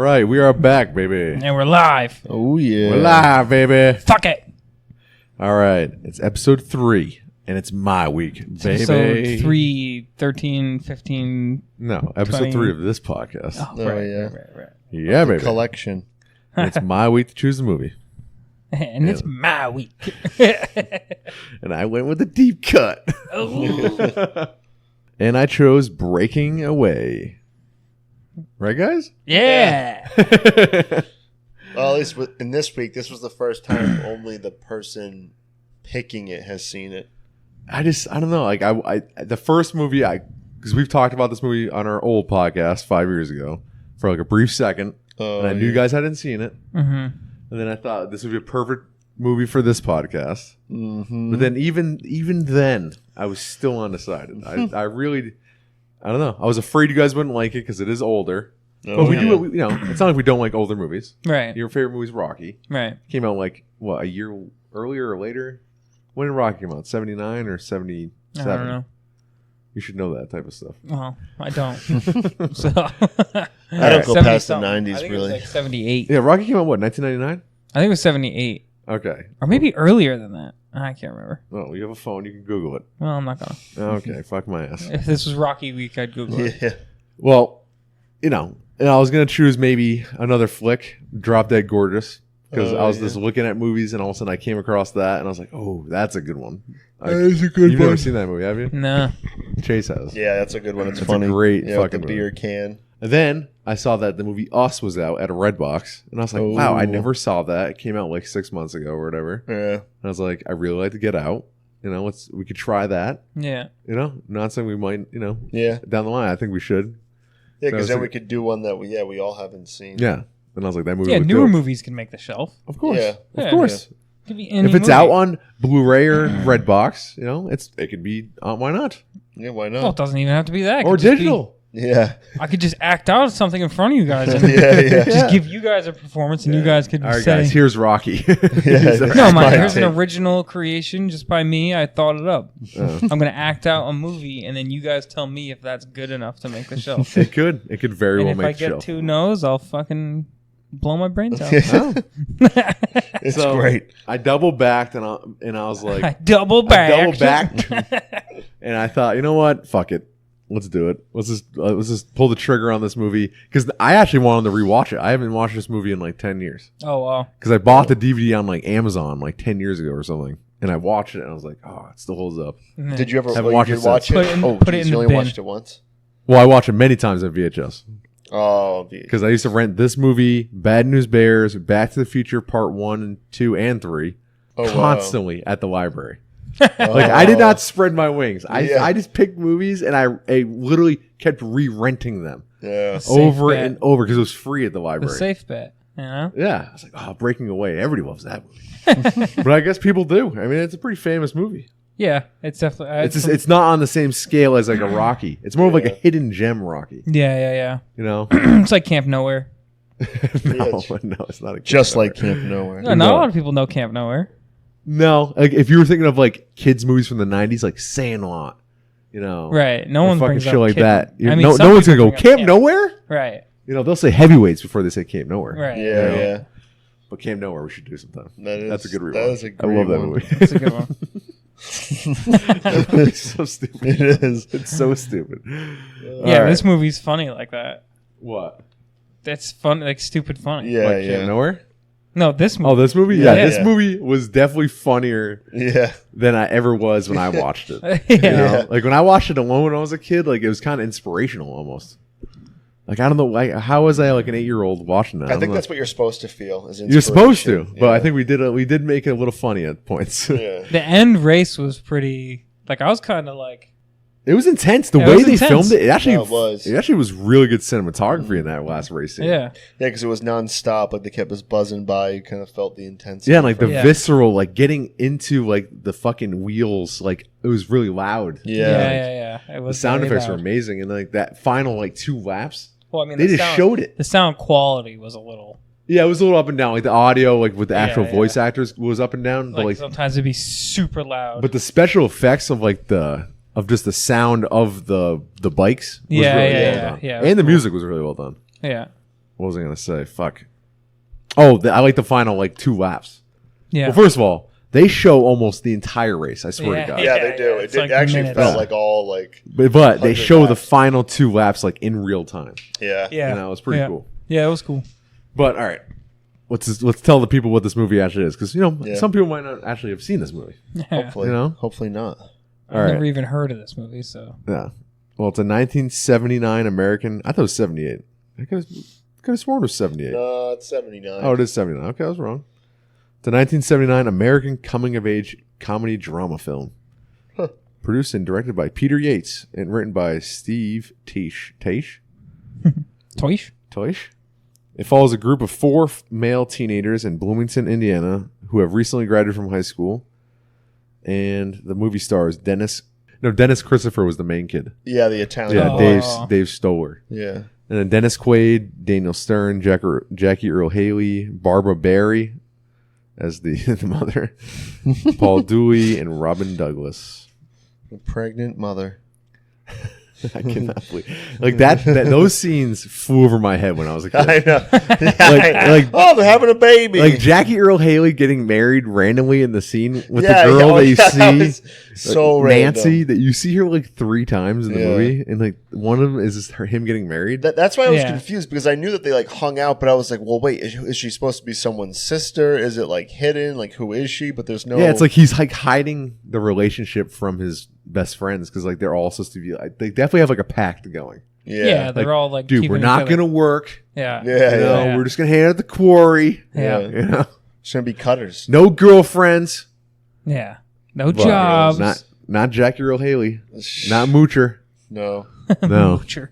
right, we are back, baby. And we're live. Oh, yeah. We're live, baby. Fuck it. All right, it's episode 3, and it's my week, baby. Episode 3, 13, 15. No, episode 20. 3 of this podcast. Oh, right. Yeah, baby. Collection. And it's my week to choose a movie. And it's my week. And I went with a deep cut. Oh. And I chose Breaking Away. Right, guys? Yeah. Well, at least in this week, this was the first time only the person picking it has seen it. I don't know. Like I the first movie because we've talked about this movie on our old podcast 5 years ago for like a brief second, and I knew you guys hadn't seen it, and then I thought this would be a perfect movie for this podcast. Mm-hmm. But then even then, I was still undecided. I really, I don't know. I was afraid you guys wouldn't like it because it is older. But we do, it's not like we don't like older movies. Right. Your favorite movie is Rocky. Right. Came out like, what, a year earlier or later? When did Rocky come out? 79 or 77? I don't know. You should know that type of stuff. Well, I don't. So I don't go past the 90s, I think really. It was like 78. Yeah, Rocky came out, what, 1999? I think it was 78. Okay. Or maybe earlier than that. I can't remember. Well, you have a phone. You can Google it. Well, I'm not going to. Okay, fuck my ass. If this was Rocky Week, I'd Google it. Yeah. Well, and I was going to choose maybe another flick, Drop Dead Gorgeous, because I was just looking at movies, and all of a sudden I came across that, and I was like, oh, that's a good one. That is a good You've one. never seen that movie, have you? No. Chase has. Yeah, that's a good one. It's It's funny. a great with fucking the beer movie. can. And then I saw that the movie Us was out at a Redbox, and I was like, wow, I never saw that. It came out like 6 months ago or whatever. Yeah. And I was like, I really like to Get Out. We could try that. Yeah. Not saying we might, Yeah. down the line. I think we should. Yeah, because was then like- we could do one that we all haven't seen. Yeah. And I was like, that movie Yeah, would newer go. movies can make the shelf. Of course. Yeah. Of course. Could be any If it's movie. out on Blu-ray or Redbox, it could be, why not? Yeah, why not? Well, it doesn't even have to be that. It Or could just be- digital. Yeah. I could just act out something in front of you guys and Yeah. just give you guys a performance, and you guys could All right, say, guys, here's Rocky. "No, my here's an take. original creation just by me. I thought it up. Uh, I'm gonna act out a movie, and then you guys tell me if that's good enough to make the shelf. It could very And well if I make the get show. 2 no's, I'll fucking blow my brains out. Oh. It's So, great. I double backed and I was like, I double back. and I thought, you know what? Fuck it. Let's do it. Let's just pull the trigger on this movie because I actually wanted to rewatch it. I haven't watched this movie in like 10 years Oh wow. because I bought the DVD on like Amazon like 10 years ago or something, and I watched it and I was like, oh, it still holds up. Did you ever Haven't you watched did it watch since. it? Put it in you the only bin. watched it once? Well, I watched it many times on VHS Oh, because I used to rent this movie, Bad News Bears, Back to the Future Part 1 and 2 and 3 constantly at the library. Like I did not spread my wings. I just picked movies and I literally kept re-renting them Yeah. over bet. and over because it was free at the The library. safe bet. You know? Yeah, I was like, oh, Breaking Away. Everybody loves that movie, but I guess people do. I mean, it's a pretty famous movie. Yeah, it's definitely. It's not on the same scale as like a Rocky. It's more of like a hidden gem Rocky. Yeah. You know? It's like Camp Nowhere. No, it's not a Just like Camp Nowhere. No, not a lot of people know Camp Nowhere. No, like if you were thinking of like kids movies from the '90s, like Sandlot, Right. No or one fucking brings shit up like Camp- that. I mean, no some one's gonna people go bring up Camp Nowhere. Right. They'll say heavyweights before they say Camp Nowhere. Right. Yeah, You know? yeah. But Camp Nowhere we should do sometime. That's a good rewatch. That is a I great love that one. movie. That's a good one. That movie's so stupid. It is. It's so stupid. Yeah, All right. this movie's funny like that. What? That's fun, like stupid funny. Yeah, Like yeah. Camp Nowhere? No, this movie. Oh, this movie? Yeah, Yeah, this yeah. movie was definitely funnier Yeah. than I ever was when I watched it. yeah. You know? Like when I watched it alone when I was a kid, like it was kind of inspirational almost. Like I don't know, like how was I like an 8-year-old watching that? I think don't know. that's what you're supposed to feel. Is You're supposed to, inspiration. but I Yeah. think we did make it a little funny at points. Yeah. The end race was pretty. Like I was kind of like. It was intense. The Yeah, it way was they intense. filmed it, Yeah, it was. It actually was really good cinematography in that last race scene. Yeah. Yeah, because it was nonstop. Like they kept us buzzing by. You kind of felt the intensity. Yeah, and like the Yeah. visceral, like getting into like the fucking wheels, like it was really loud. Yeah. It The was sound very effects were loud. amazing, and like that final like 2 laps, Well, I mean, they the just sound, showed it. The sound quality was a little. Yeah, it was a little up and down. Like the audio, like with the Yeah, actual yeah. voice actors, was up and down. But Like, like, sometimes it'd be super loud. but the special effects of like just the sound of the bikes was Yeah, really yeah, well yeah, done. yeah, it was And the cool. music was really well done. yeah. what was I gonna say? Fuck. Oh, I like the final like 2 laps. Yeah. Well, first of all, they show almost the entire race. I swear to God. Yeah, they do. It's It like actually minutes. felt like all like. But they 100 show the laps. final 2 laps like in real time. Yeah. Yeah. You know, it's pretty Yeah. cool. Yeah, it was cool. But all right, let's tell the people what this movie actually is, because Yeah. some people might not actually have seen this movie. Hopefully, You know? hopefully not. All I've right. never even heard of this movie, so Yeah. Well, it's a 1979 American. I thought it was 78. I could have sworn it was 78. No, it's 79. Oh, it is 79. Okay, I was wrong. It's a 1979 American coming-of-age comedy drama film. Huh. Produced and directed by Peter Yates and written by Steve Teish. Toish? Toish? It follows a group of 4 male teenagers in Bloomington, Indiana, who have recently graduated from high school. And the movie stars Dennis Christopher was the main kid. Yeah, the Italian. Yeah, Oh. Dave Stoller. Yeah. And then Dennis Quaid, Daniel Stern, Jackie Earl Haley, Barbara Barry as the mother, Paul Dewey, and Robin Douglas. The pregnant mother. I cannot believe like that. Those scenes flew over my head when I was a kid. I know. Like- oh, they're having a baby. Like Jackie Earl Haley getting married randomly in the scene with Yeah, the girl oh, that you yeah, that see, was so Nancy, random. that you see her like 3 times in the Yeah. movie, and like one of them is just him getting married. That's why I was Yeah. confused, because I knew that they like hung out, but I was like, well, wait, is she supposed to be someone's sister? Is it like hidden? Like, who is she? But there's no. Yeah, it's like he's like hiding the relationship from his best friends because like they're all supposed to be like they definitely have like a pact going. Yeah, they're Like, all like, Dude, keeping we're each not other- gonna work. Yeah. Yeah, You know, yeah. we're just gonna hang out at the quarry. Yeah. You know, It's gonna be cutters. no girlfriends. Yeah. No But jobs. Not Jackie Earl Haley. Not Moocher. No. No. Sure.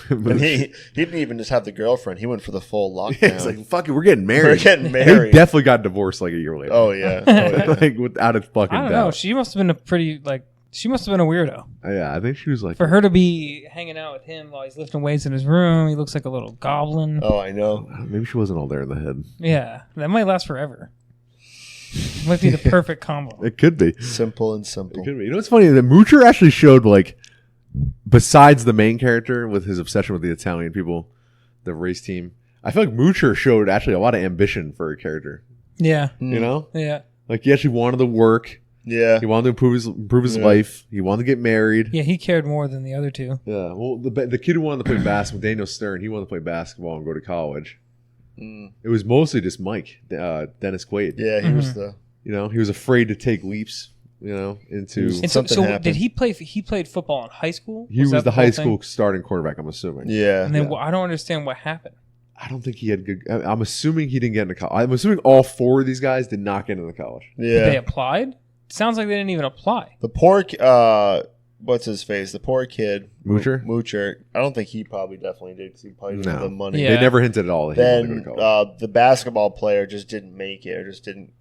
And he didn't even just have the girlfriend. He went for the full lockdown. Yeah, it's like fuck it, we're getting married. We're getting They married. definitely got divorced like a year later. Oh yeah. Oh, yeah. Like without a fucking I don't doubt. know. She must have been she must have been a weirdo. Yeah, I think she was like For her to be hanging out with him while he's lifting weights in his room, he looks like a little goblin. Oh, I know. maybe she wasn't all there in the head. Yeah. That might last forever. Might be the perfect combo. It could be. Simple and It simple. could be. You know what's funny? The Moocher actually showed like, besides the main character with his obsession with the Italian people, the race team. I feel like Moocher showed actually a lot of ambition for a character. Yeah. You know, Yeah. like he actually wanted to work. Yeah. He wanted to improve his Yeah. life. He wanted to get married. Yeah, he cared more than the other two. Yeah. Well, the kid who wanted to play basketball, Daniel Stern, he wanted to play basketball and go to college. Mm. It was mostly just Mike, Dennis Quaid. Yeah, he was the. You know, he was afraid to take leaps. You know, into And so, Something happened. did he play? He played football in high school. he was that the high whole school thing? starting quarterback. I'm assuming. Yeah. And then Yeah. I don't understand what happened. I don't think he had good. I'm assuming he didn't get into college. I'm assuming all 4 of these guys did not get into college. Yeah. They applied. Sounds like they didn't even apply. The poor, what's his face? The poor kid, Moocher? Moocher. I don't think he probably definitely did, because he probably didn't have the money. Yeah. They never hinted at all that he wanted to Then go to college. the basketball player just didn't make it, or just didn't,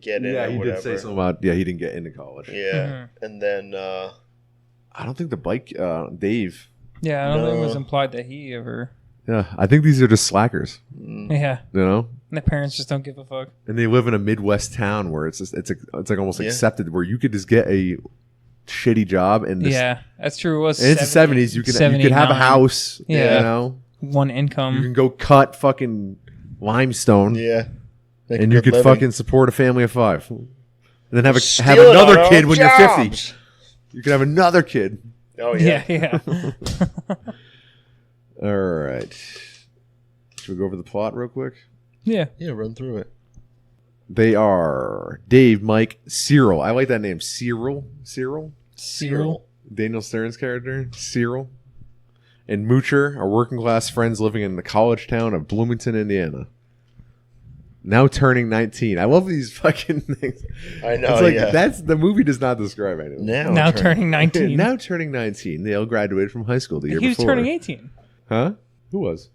get in. Yeah, or he whatever. did say something about he didn't get into college. Yeah, Mm-hmm. and then I don't think the bike Dave. Yeah, I don't think it was No. implied that he ever. Yeah, I think these are just slackers. Yeah, You know, and the parents just don't give a fuck. and they live in a Midwest town where it's like almost Yeah. accepted where you could just get a shitty job and Yeah, that's true. It was. and it's the 70s. You could have a 79. house. Yeah. You know, One you income. can go cut fucking limestone. yeah, make a And you good could living. fucking support a family of 5, and then have Stealing another our kid own when you're jobs. 50. You could have another kid. Oh yeah. Yeah, yeah. All right. Should we go over the plot real quick? Yeah. Yeah, run through it. They are Dave, Mike, Cyril. I like that name, Cyril. Cyril. Daniel Stern's character, Cyril, and Moocher are working class friends living in the college town of Bloomington, Indiana. Now turning 19. I love these fucking things. I know. It's like yeah. that's the movie does not describe anything. Now turning 19. Now turning 19. They all graduated from high school the year He was before. turning 18, Huh? Who was?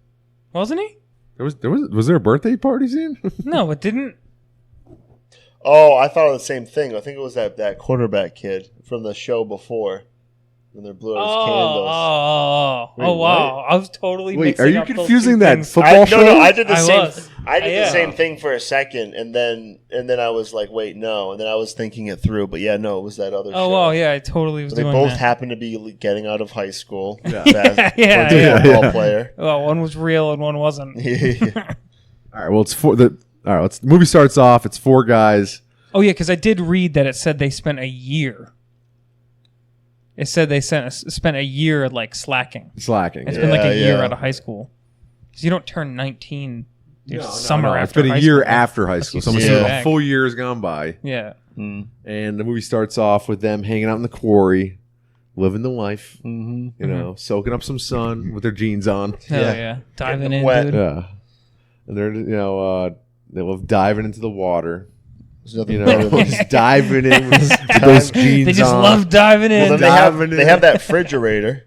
wasn't he? Was there a birthday party scene? No, it didn't. Oh, I thought of the same thing. I think it was that quarterback kid from the show before. when they blew out his candles. Oh, wow! I was totally. Wait, mixing are you up those confusing two that things. football show? No, I did the I same. was. I did Yeah. the same thing for a second, and then I was like, wait, no, and then I was thinking it through, but yeah, no, it was that other. Oh show. wow! Yeah, I totally was They doing both that. happened to be getting out of high school. Yeah. Yeah, for the yeah. football player. Well, one was real and one wasn't. Yeah. All right. Well, the movie starts off. It's 4 guys. Oh yeah, because I did read that it said they spent a year. It said they spent a year like slacking. Slacking. It's yeah. been like a year yeah. out of high school. Because you don't turn 19 No, summer no. after It's been high a year school. after high school. So you almost see a back. full year has gone by. Yeah. Mm. And the movie starts off with them hanging out in the quarry, living the life, Mm-hmm. you know, soaking up some sun with their jeans on. Hell Yeah. yeah. Diving Getting in, wet. dude. Yeah. And they're, they love diving into the water. There's nothing You better know, than just diving in with those jeans They just on. love diving in. Well, then Diving they in. have that refrigerator.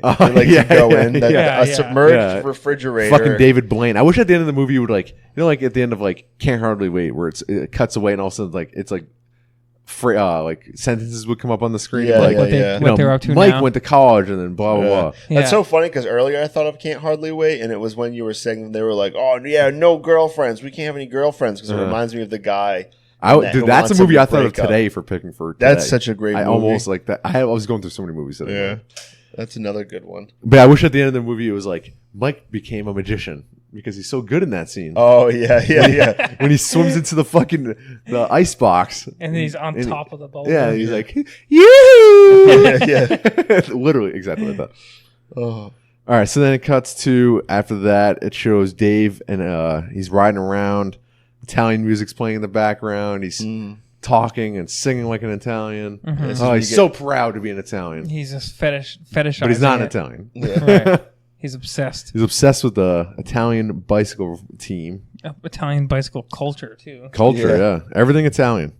Oh, To go in. That, Yeah, a yeah. submerged Yeah. refrigerator. Fucking David Blaine. I wish at the end of the movie you would like, like at the end of like Can't Hardly Wait, where it cuts away and all of a sudden like it's like like sentences would come up on the screen. Yeah, like, yeah, what they, yeah. what they're up to Mike now. went to college and then blah blah blah. Yeah. That's so funny because earlier I thought of Can't Hardly Wait, and it was when you were saying they were like, "Oh yeah, no girlfriends. We can't have any girlfriends," because it reminds me of the guy. Dude, who that's a wants movie him I to thought of break up. today for picking for today. That's such a great I movie. almost like that. I was going through so many movies today. Yeah, that's another good one. But I wish at the end of the movie it was like Mike became a magician because he's so good in that scene. Oh yeah. When he swims into the ice box. and then he's on And- top of the bowl. Yeah, he's like, you. Yeah. Literally, exactly like that. Oh, All right, so then it cuts to after that. It shows Dave and he's riding around. Italian music's playing in the background. He's talking and singing like an Italian. This is Oh, when he's you so proud to be an Italian, He's just fetishizing but he's not an it. Italian. Right. He's obsessed. He's obsessed with the Italian bicycle team Italian bicycle culture, too. culture. Yeah. Yeah, everything Italian.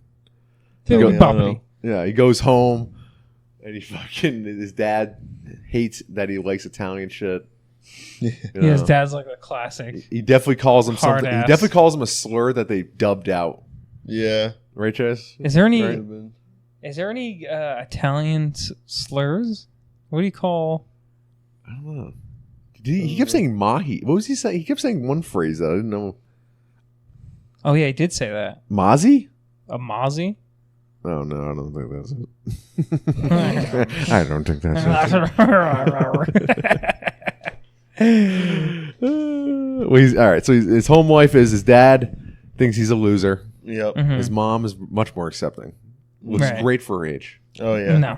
Dude, Yeah, Boppity. Yeah, he goes home and his dad hates that he likes Italian shit. You Yeah, his know? dad's like a classic. He definitely calls him Hard something. ass. He definitely calls him a slur that they dubbed out. yeah. Right, Chase? Is there any Right. Is there any Italian slurs? What do you call? I don't know. He kept saying mahi. What was he saying? He kept saying one phrase that I didn't know. Oh yeah, he did say that. Mazi? A Mozzie? Oh no, I don't think that's it. I don't think that's it. Well, all right. So his home life is his dad thinks he's a loser. Yep. Mhm. His mom is much more accepting, which is Right. great for her age. Oh yeah. No.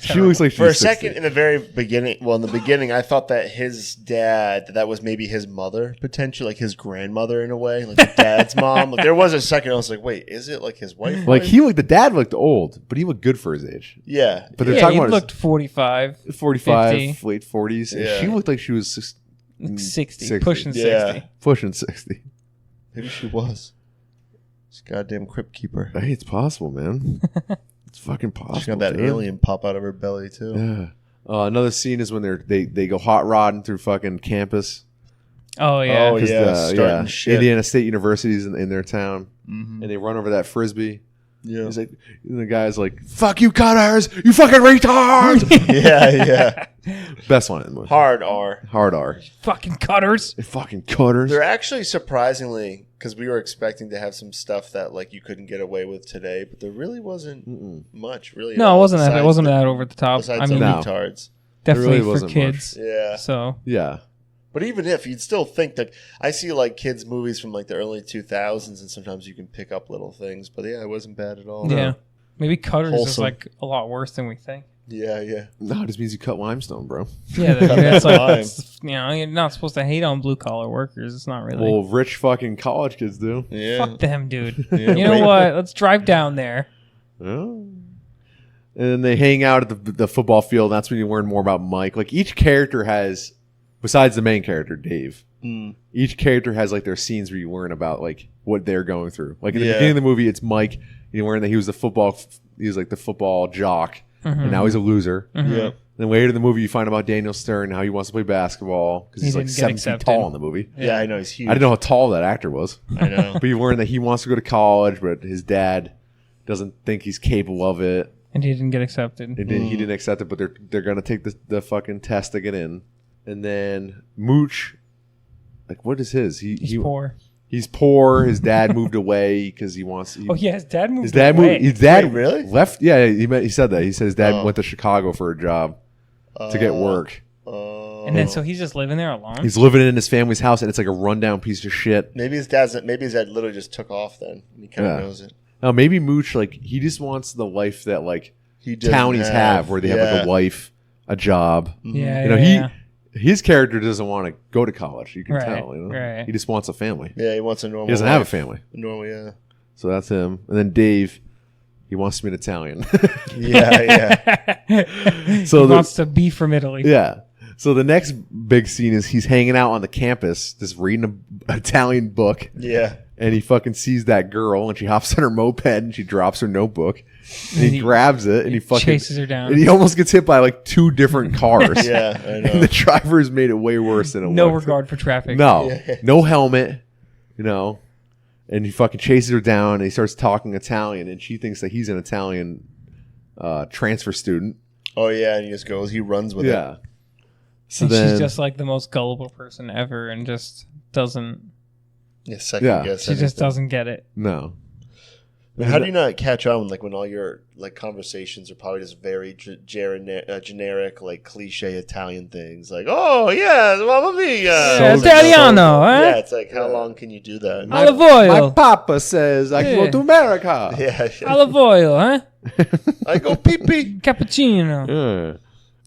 She looks like she's For a 60. second, in the very beginning, in the beginning, I thought that his dad, that was maybe his mother, potentially, like his grandmother in a way, like the dad's mom. Like, there was a second, I was like, wait, is it like his wife? Like the dad looked old, but he looked good for his age. Yeah. But they're Yeah, talking he about looked 45, 45, 50. late 40s, and Yeah. she looked like she was 60, pushing Yeah. 60. pushing 60. Maybe she was. This goddamn crypt keeper. Hey, it's possible, man. It's fucking possible. She got that dude. alien pop out of her belly, too. Yeah. Another scene is when they go hot rodding through fucking campus. Oh yeah. Oh, 'Cause yeah, starting shit. Indiana State University's in their town, Mhm. and they run over that frisbee. Yeah. He's like, and the guy's like, "Fuck you, cutters! You fucking retard!" yeah. Best one in the movie. Hard R. Hard R. Fucking cutters. They fucking cutters. They're actually surprisingly, because we were expecting to have some stuff that like you couldn't get away with today, but there really wasn't much. Really, at No, it all, wasn't that. It besides wasn't the- that over the top. Besides I the mean, No. retards. definitely really for wasn't kids. Yeah. So Yeah. But even if you'd still think that I see like kids movies from like the early 2000s, and sometimes you can pick up little things. But yeah, it wasn't bad at all. yeah, maybe cutters is Wholesome. like a lot worse than we think. Yeah. No, it just means you cut limestone, bro. Yeah, that's like Lime. it's, you're not supposed to hate on blue collar workers. It's not really. Well, rich fucking college kids do. Yeah. Fuck them, dude. Yeah, You know wait. what? Let's drive down there. Oh. And then they hang out at the football field. And that's when you learn more about Mike. Like each character has, besides the main character, Dave. Each character has like their scenes where you learn about like what they're going through. Like in the Yeah. beginning of the movie, it's Mike. You learn that he was like the football jock, and now he's a loser. Yeah. Then later in the movie, you find about Daniel Stern, how he wants to play basketball because He he's like didn't get 7 feet accepted. tall in the movie. Yeah, I know he's huge. I didn't know how tall that actor was. I know. But you learn that he wants to go to college, but his dad doesn't think he's capable of it. And he didn't get accepted. He didn't accept it, but they're gonna take the fucking test to get in. And then Mooch, like, what is his? He's poor. He's poor. His dad moved away because he wants. His dad moved away. His dad Wait, really? left. Yeah, he said that. He said his dad went to Chicago for a job to get work. And then so he's just living there alone. He's living in his family's house, and it's like a rundown piece of shit. Maybe his dad literally just took off then. And he kind of knows it. No, maybe Mooch, like, he just wants the life that, like, townies have, where they have, like, a wife, a job. Yeah, his character doesn't want to go to college. You can Right, tell. right. He just wants a family. Yeah, he wants a normal. He doesn't have a family. Normal, yeah. So that's him. And then Dave, he wants to be an Italian. Yeah. So he wants to be from Italy. Yeah. So the next big scene is he's hanging out on the campus, just reading an Italian book. Yeah. And he fucking sees that girl, and she hops on her moped, and she drops her notebook. And he grabs it, and he fucking chases her down. And he almost gets hit by like 2 different cars. Yeah, I know. And the driver's made it way worse than it No looked. regard for traffic. No, no helmet, And he fucking chases her down, and he starts talking Italian, and she thinks that he's an Italian transfer student. Oh yeah, and he runs with it. Yeah. So and then she's just like the most gullible person ever, and just doesn't. Yeah, second guess. She just doesn't get it. No. I mean, how do you not catch on when all your like conversations are probably just very generic, like cliche Italian things, like "Oh yeah, mamma mia, Italiano, eh? Yeah, it's like how long can you do that? Olive oil. My papa says I go to America. Yeah, Olive oil, huh? I go pee pee. Cappuccino. Yeah.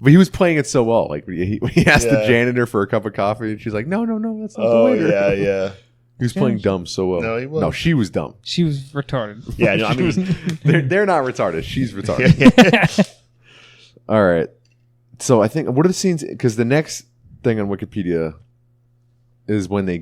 But he was playing it so well. Like when he asked the Yeah. janitor for a cup of coffee, and she's like, "No, that's not the waiter." Yeah. He was playing dumb so well. No, he wasn't. No, she was dumb. She was retarded. Yeah, no, I mean, They're not retarded. She's retarded. All right. So I think what are the scenes? Because the next thing on Wikipedia is when they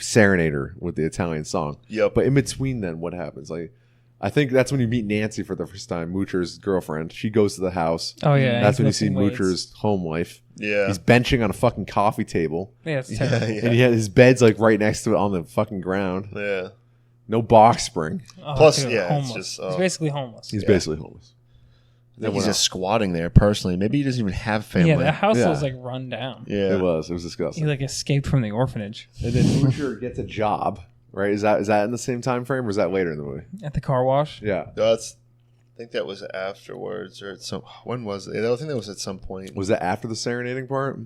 serenade her with the Italian song. Yep. But in between, then what happens? Like, I think that's when you meet Nancy for the first time, Moocher's girlfriend. She goes to the house. Oh yeah. That's when you he's see lifting weights. Moocher's home life. Yeah. He's benching on a fucking coffee table. Yeah, it's terrible. Yeah. And he had his bed's like right next to it on the fucking ground. Yeah. No box spring. Oh, Plus, dude, yeah, it's homeless. just, He's basically homeless. He's basically homeless. I think he's just squatting there personally. Maybe he doesn't even have family. Yeah, that house Yeah. was like run down. Yeah. It was He disgusting. like escaped from the orphanage And then Moocher gets a job, right? Is that in the same time frame, or is that later in the movie? at the car wash. Yeah. I think that was afterwards, or when was it? I think that was at some point. Was that after the serenading part?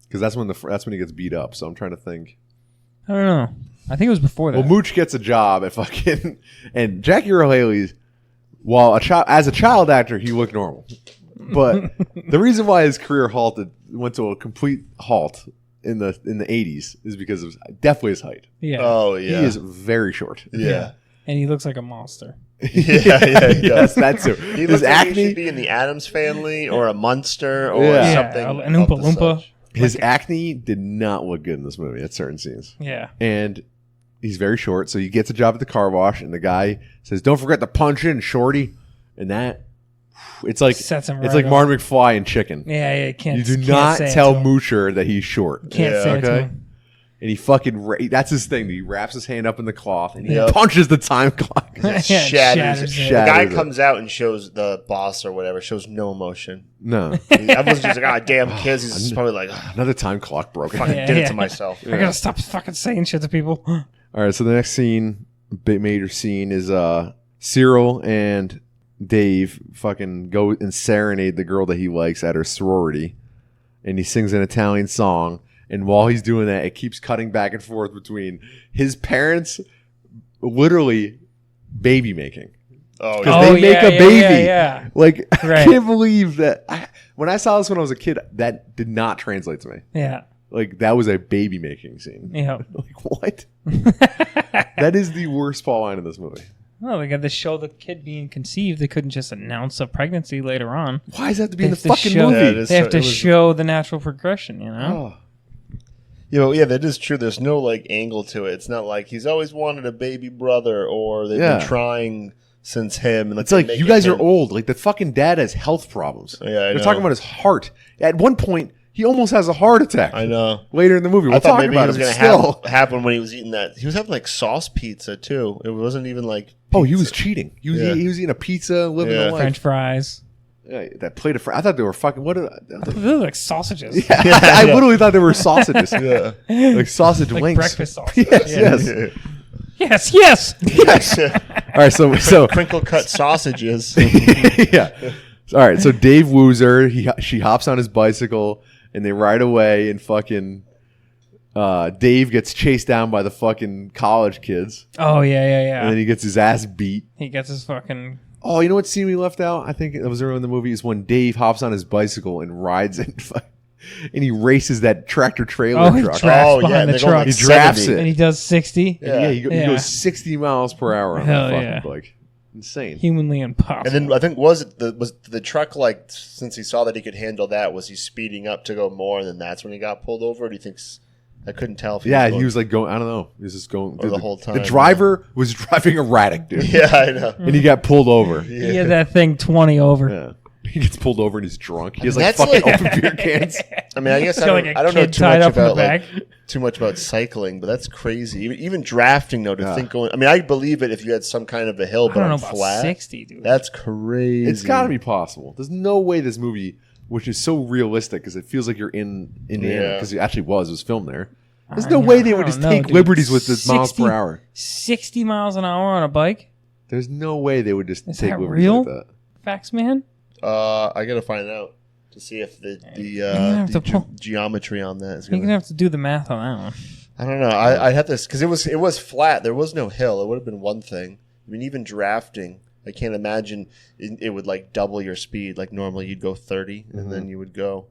Because that's when he gets beat up. So I'm trying to think. I don't know. I think it was before that. Well, Mooch gets a job at fucking, and Jackie Earle Haley's. While as a child actor, he looked normal, but the reason why his career went to a complete halt in the 80s is because of definitely his height. yeah. Oh yeah. He is very short. Yeah. And he looks like a monster. Yeah. He Yes, does. that's it. He His looks like he acne. should be in the Addams Family or a Munster or Yeah. something. An Oompa of the Loompa. such. His acne did not look good in this movie at certain scenes. Yeah. And he's very short, so he gets a job at the car wash, and the guy says, "Don't forget to punch in, shorty." And that, it's like Sets him it's right like up. Martin McFly in Chicken. Yeah, can't. You do can't not say it tell to him. Moocher that he's short. Can't Yeah, say it to okay. him. And he fucking that's his thing. He wraps his hand up in the cloth and he Yep. punches the time clock. Yeah, it Shatters it. shatters it. The guy Shatters it. comes out and shows the boss or whatever, shows no emotion. No, Everyone's just like, "Ah, damn kids." He's just probably like, "Ah, another time clock broken. fucking Yeah, did it yeah. to myself." I gotta stop fucking saying shit to people. All right, so the next scene, big major scene, is Cyril and Dave fucking go and serenade the girl that he likes at her sorority, and he sings an Italian song. And while he's doing that, it keeps cutting back and forth between his parents, literally baby making. Oh, Because they make a baby. Yeah. Like I Right. can't believe that. When I saw this when I was a kid, that did not translate to me. Yeah. Like that was a baby making scene. Yeah. Like what? That is the worst plot line in this movie. Well, they got to show the kid being conceived. They couldn't just announce a pregnancy later on. Why does that have to be They in the have to fucking show- movie? Yeah, it is. They have So to it was- show the natural progression, you know? Oh. Yeah, that is true. There's no like angle to it. It's not like he's always wanted a baby brother, or they've Yeah. been trying since him. And It's like they you make guys it are him. old. Like the fucking dad has health problems. Yeah, I They're know. talking about his heart. At one point, He almost has a heart attack. I know. Later in the movie, we'll I thought talk maybe about it was it. going Still, to happen when he was eating that. He was having like sauce pizza too. It wasn't even like. Pizza. oh, he was cheating. He was Yeah. he was eating a pizza, living Yeah. the life. French fries. Yeah, that plate of fries. I thought they were fucking. What? Did They look like sausages. yeah, I literally thought they were sausages. Yeah. Like sausage Like links. breakfast sausages. Yes, Yeah. yes. Yes. Yes. All right, so Crinkle cut sausages. yeah. All right, so Dave woos her. She hops on his bicycle and they ride away. And fucking Dave gets chased down by the fucking college kids. Oh yeah. And then he gets his ass beat. He gets his fucking. Oh, you know what scene we left out? I think it was early in the movie. Is when Dave hops on his bicycle and rides and he races that tractor trailer He truck. drafts behind the they're going truck. He drafts 70. And it. he does 60. Yeah, he Yeah. goes 60 miles per hour on Hell that yeah. fucking bike. Insane. Humanly impossible. And then I think was the truck like since he saw that he could handle that, was he speeding up to go more, and then that's when he got pulled over? Or do you think? I couldn't tell. If Yeah, he was like going. I don't know. He was just going Or the whole time, The driver was driving erratic, dude, Yeah, I know. and he got pulled over. he had that thing 20 over. Yeah, he gets pulled over and he's drunk. He has like That's fucking like- open beer cans. I mean, I guess He's I got, don't, like, a I don't know kid too tied much up in the about like back. too much about cycling, but that's crazy. Even drafting, though, to think going. I mean, I believe it if you had some kind of a hill, I but don't know on about flat. 60, dude. That's crazy. It's got to be possible. There's no way this movie, which is so realistic, because it feels like you're in Indiana, Yeah. because it actually was filmed there. There's I no know, way they I would don't just know, take dude. liberties with this miles 60 per hour. 60 miles an hour on a bike? There's no way they would just Is take that liberties real? like that. Facts, man? I gotta find out to see if have to pull- geometry on that is You're gonna. going to have to do the math on that one. I don't know. I'd have this because it was flat. There was no hill. It would have been one thing. I mean, even drafting, I can't imagine it would like double your speed. Like normally you'd go 30 and then you would go.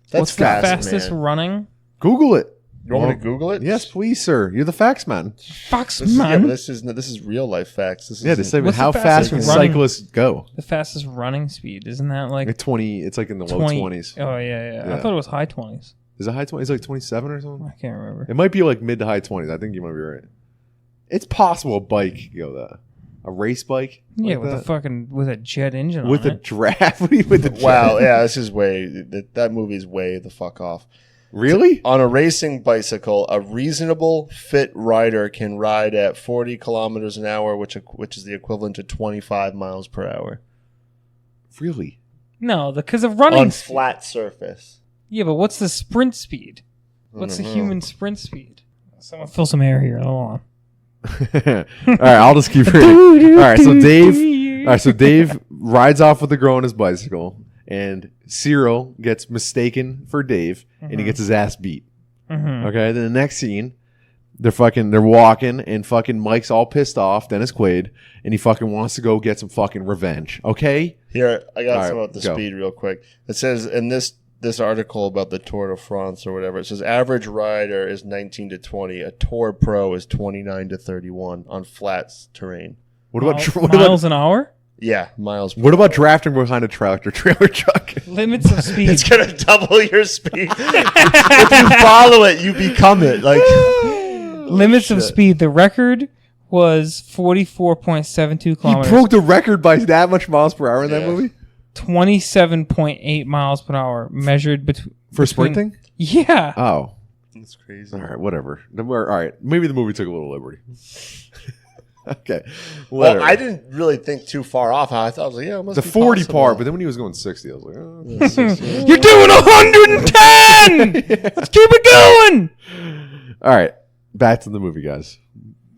That's What's the fast, fastest man. running? Google it. You want me to Google it? Yes, please, sir. You're the facts man. Fox, This is, yeah, man. but this is real life facts. This Yeah, is to say What's the how fast fastest can running- cyclists go? The fastest running speed. Isn't that like Like 20. It's like in the 20? low 20s. Oh, yeah. I Yeah. thought it was high 20s. Is it high 20s? It's like 27 or something. I can't remember. It might be like mid to high 20s. I think you might be right. It's possible a bike could go that. A race bike? Yeah, like with that? a fucking with a jet engine With on a it. draft? What do you with the draft? wow. Yeah, this is way that movie's way the fuck off. Really? On a racing bicycle, a reasonable fit rider can ride at 40 kilometers an hour, which is the equivalent to 25 miles per hour Really? No, because of running. on speed. flat surface. Yeah, but what's the sprint speed? What's the human sprint speed? Someone fill some air here. Hold on. All right, I'll just keep reading. All right, so Dave rides off with the girl on his bicycle, and Cyril gets mistaken for Dave, and he gets his ass beat. Mhm. Okay, then the next scene, they're walking, and fucking Mike's all pissed off, Dennis Quaid, and he fucking wants to go get some fucking revenge. Okay, Here, I got All some right, about the go. speed real quick. It says in this article about the Tour de France or whatever, it says average rider is 19 to 20. A Tour Pro is 29 to 31 on flat terrain. what about miles an hour? Yeah, miles. what about drafting behind a tractor trailer truck? Limits of speed. It's gonna double your speed. If you follow it, you become it. Like Limits of speed. The record was 44.72 He kilometers. broke the record by that much miles per hour in that Yeah. movie 27.8 miles per hour measured between. for sprinting. Yeah. Oh, that's crazy. all right, whatever. All right, maybe the movie took a little liberty. Okay, Well, whatever. I didn't really think too far off. I thought I was like, yeah, it must the be 40 possible. part, but then when he was going 60, I was like, oh, 60. You're doing 110! Let's keep it going! All right, back to the movie, guys.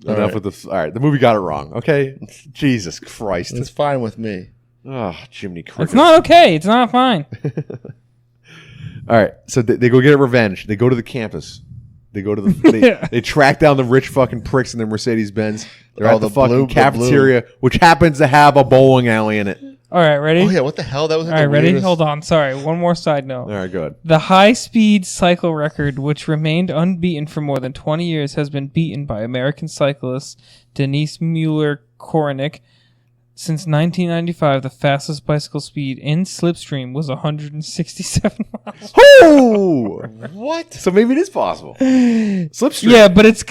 All Enough right. with the. All right, the movie got it wrong. Okay, Jesus Christ. It's fine with me. Oh, Jiminy Cricket. It's not okay. It's not fine. All right, so they go get revenge. They go to the campus. They go to the. They track down the rich fucking pricks in their Mercedes Benz. They're Oh, at the the fucking blue- the cafeteria, which happens to have a bowling alley in it. All right, ready? Oh yeah, what the hell? That was All right, ready? Hold on. Sorry. One more side note. All right, good. The high-speed cycle record, which remained unbeaten for more than 20 years, has been beaten by American cyclist Denise Mueller-Kornick. Since 1995, the fastest bicycle speed in slipstream was 167 miles. Oh, What? so maybe it is possible. Slipstream. Yeah, but it's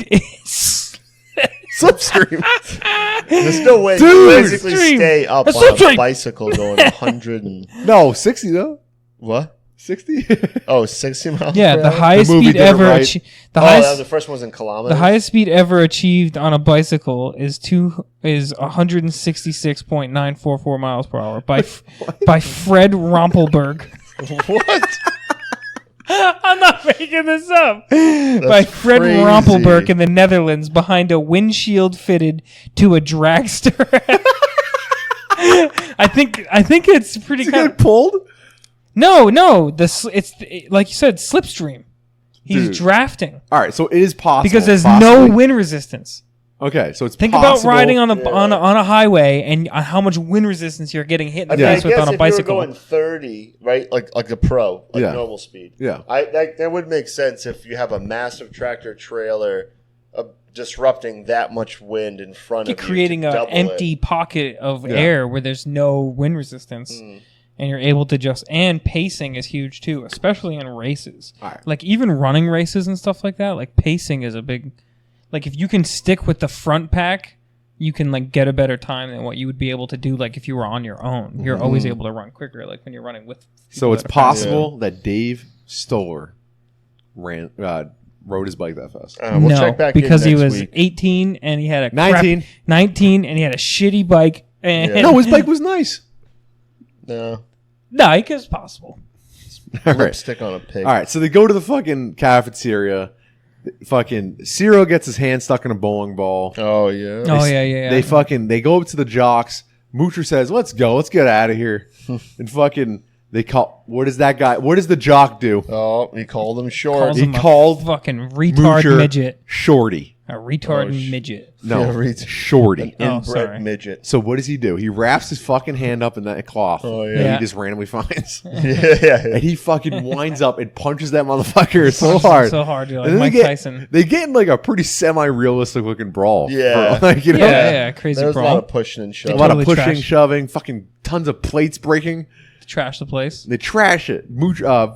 Slipstream. There's no way Dude, you basically stream. stay up A on slipstream. a bicycle going 100 and No, 60 though. what? 60? Oh, 60 miles Yeah, per the hour? highest The movie speed did it ever. right. The first one was in kilometers. The highest speed ever achieved on a bicycle is 166.944 miles per hour by Fred Rompelberg. What? I'm not making this up. By Fred crazy. Rompelberg in the Netherlands behind a windshield fitted to a dragster. I think it's pretty Did he kind get pulled? No. It's like you said, slipstream. He's Dude. drafting All right, so it is possible. because there's possibly. no wind resistance. Okay, so it's Think possible. about riding on a highway and how much wind resistance you're getting hit in the I face with guess on a if bicycle. you were going 30, right, like a pro, like Yeah. normal speed. Yeah. That would make sense if you have a massive tractor trailer disrupting that much wind in front You're of you. creating an double empty pocket of Yeah. air where there's no wind resistance. And you're able to and pacing is huge too, especially in races. All right. Like even running races and stuff like that, like pacing is a big, like if you can stick with the front pack, you can like get a better time than what you would be able to do like if you were on your own. You're always able to run quicker, like when you're running with. So it's people that are faster. possible that Dave Stoller rode his bike that fast. We'll no, check back because in he next was week. 18 and he had a 19. 19 and he had a shitty bike. And Yeah. No, his bike was nice. No. no, it's possible. All right. Lipstick on a pig. All right, so they go to the fucking cafeteria. Fucking Ciro gets his hand stuck in a bowling ball. Oh, yeah. Oh yeah. They go up to the jocks. Moocher says, "Let's go. Let's get out of here." And fucking they call. What does that guy? What does the jock do? Oh, he called him short. Calls He him a called fucking retard Moocher midget. Shorty. A retard Oh, midget. No, Yeah, right. Shorty. Oh, Inbred sorry. midget. So what does he do? He wraps his fucking hand up in that cloth. Oh, yeah. That Yeah. he just randomly finds. yeah. And he fucking winds up and punches that motherfucker so hard. So hard, dude. Like And then Mike they get, Tyson. They get in like a pretty semi-realistic looking brawl. Yeah. Like, you know, Yeah, crazy There was a lot brawl. of pushing and a shoving. lot of Totally pushing, trash. shoving, fucking tons of plates breaking. Trash the place. They trash it.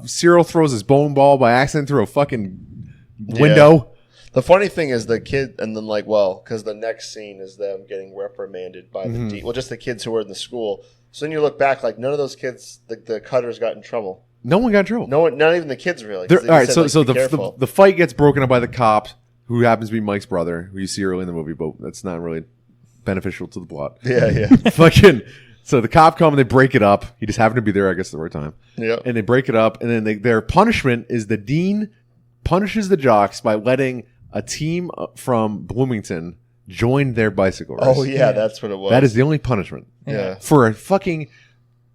Cyril throws his bowling ball by accident through a fucking window. The funny thing is the kid, and then because the next scene is them getting reprimanded by the dean. Well, just the kids who were in the school. So then you look back, like none of those kids, the cutters got in trouble. No one got in trouble. No one, not even the kids really. They're- 'cause they all right, said, so be the careful. the fight gets broken up by the cop, who happens to be Mike's brother, who you see early in the movie, but that's not really beneficial to the plot. yeah. Fucking. So the cop come and they break it up. He just happened to be there, I guess, at the right time. Yeah. And they break it up, and then their punishment is the dean punishes the jocks by letting a team from Bloomington join their bicycle race. Oh yeah, that's what it was. That is the only punishment yeah. for a fucking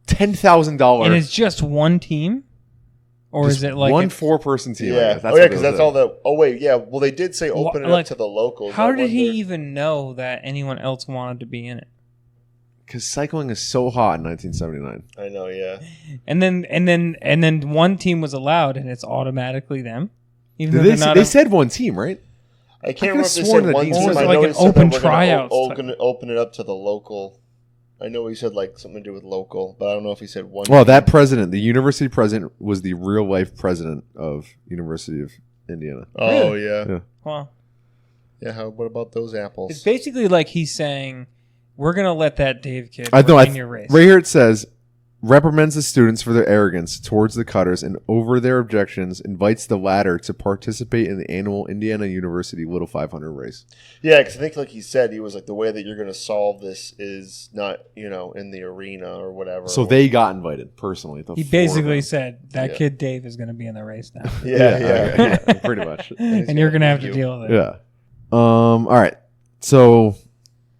$10,000. And it's just one team? Or is it like one 4-person team? I Yeah. guess. Oh yeah, what because it that's was. all the. Oh wait, yeah. Well, they did say open it like, up to the locals. how I did he wonder- even know that anyone else wanted to be in it? Because cycling is so hot in 1979. I know. Yeah. And then one team was allowed and it's automatically them? Even though they're not They said one team, right? I could've can't remember if they sworn said that one Dean team. said I like know an he said that open we're gonna tryouts open it up to the local. I know he said like something to do with local, but I don't know if he said one. Well, that president, the university president, was the real life president of University of Indiana. Oh yeah. Yeah. Well, Yeah. What about those apples? it's basically like he's saying, we're going to let that Dave kid I know. in your race. Right here it says, reprimands the students for their arrogance towards the cutters and over their objections, invites the latter to participate in the annual Indiana University Little 500 race. Yeah, because I think like he said, he was like the way that you're going to solve this is not in the arena or whatever. So they got invited personally. The He 4 of basically them. said, that Yeah. kid Dave is going to be in the race now. Yeah. pretty much. And you're going to have to deal with it. Yeah. All right. So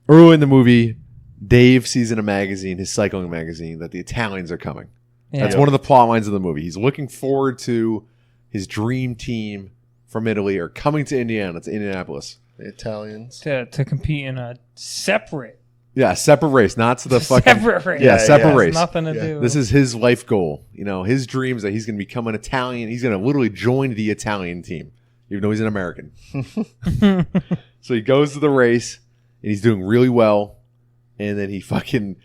early in the movie, Dave sees in a magazine, his cycling magazine, that the Italians are coming. Yeah. That's one of the plot lines of the movie. He's looking forward to his dream team from Italy are coming to Indiana, to Indianapolis. The Italians. To compete in a separate Yeah, separate race, not to the fucking separate race. Yeah, separate yeah. race. Nothing to Yeah. do. This is his life goal. His dream is that he's going to become an Italian. He's going to literally join the Italian team, even though he's an American. So he goes to the race, and he's doing really well. And then he fucking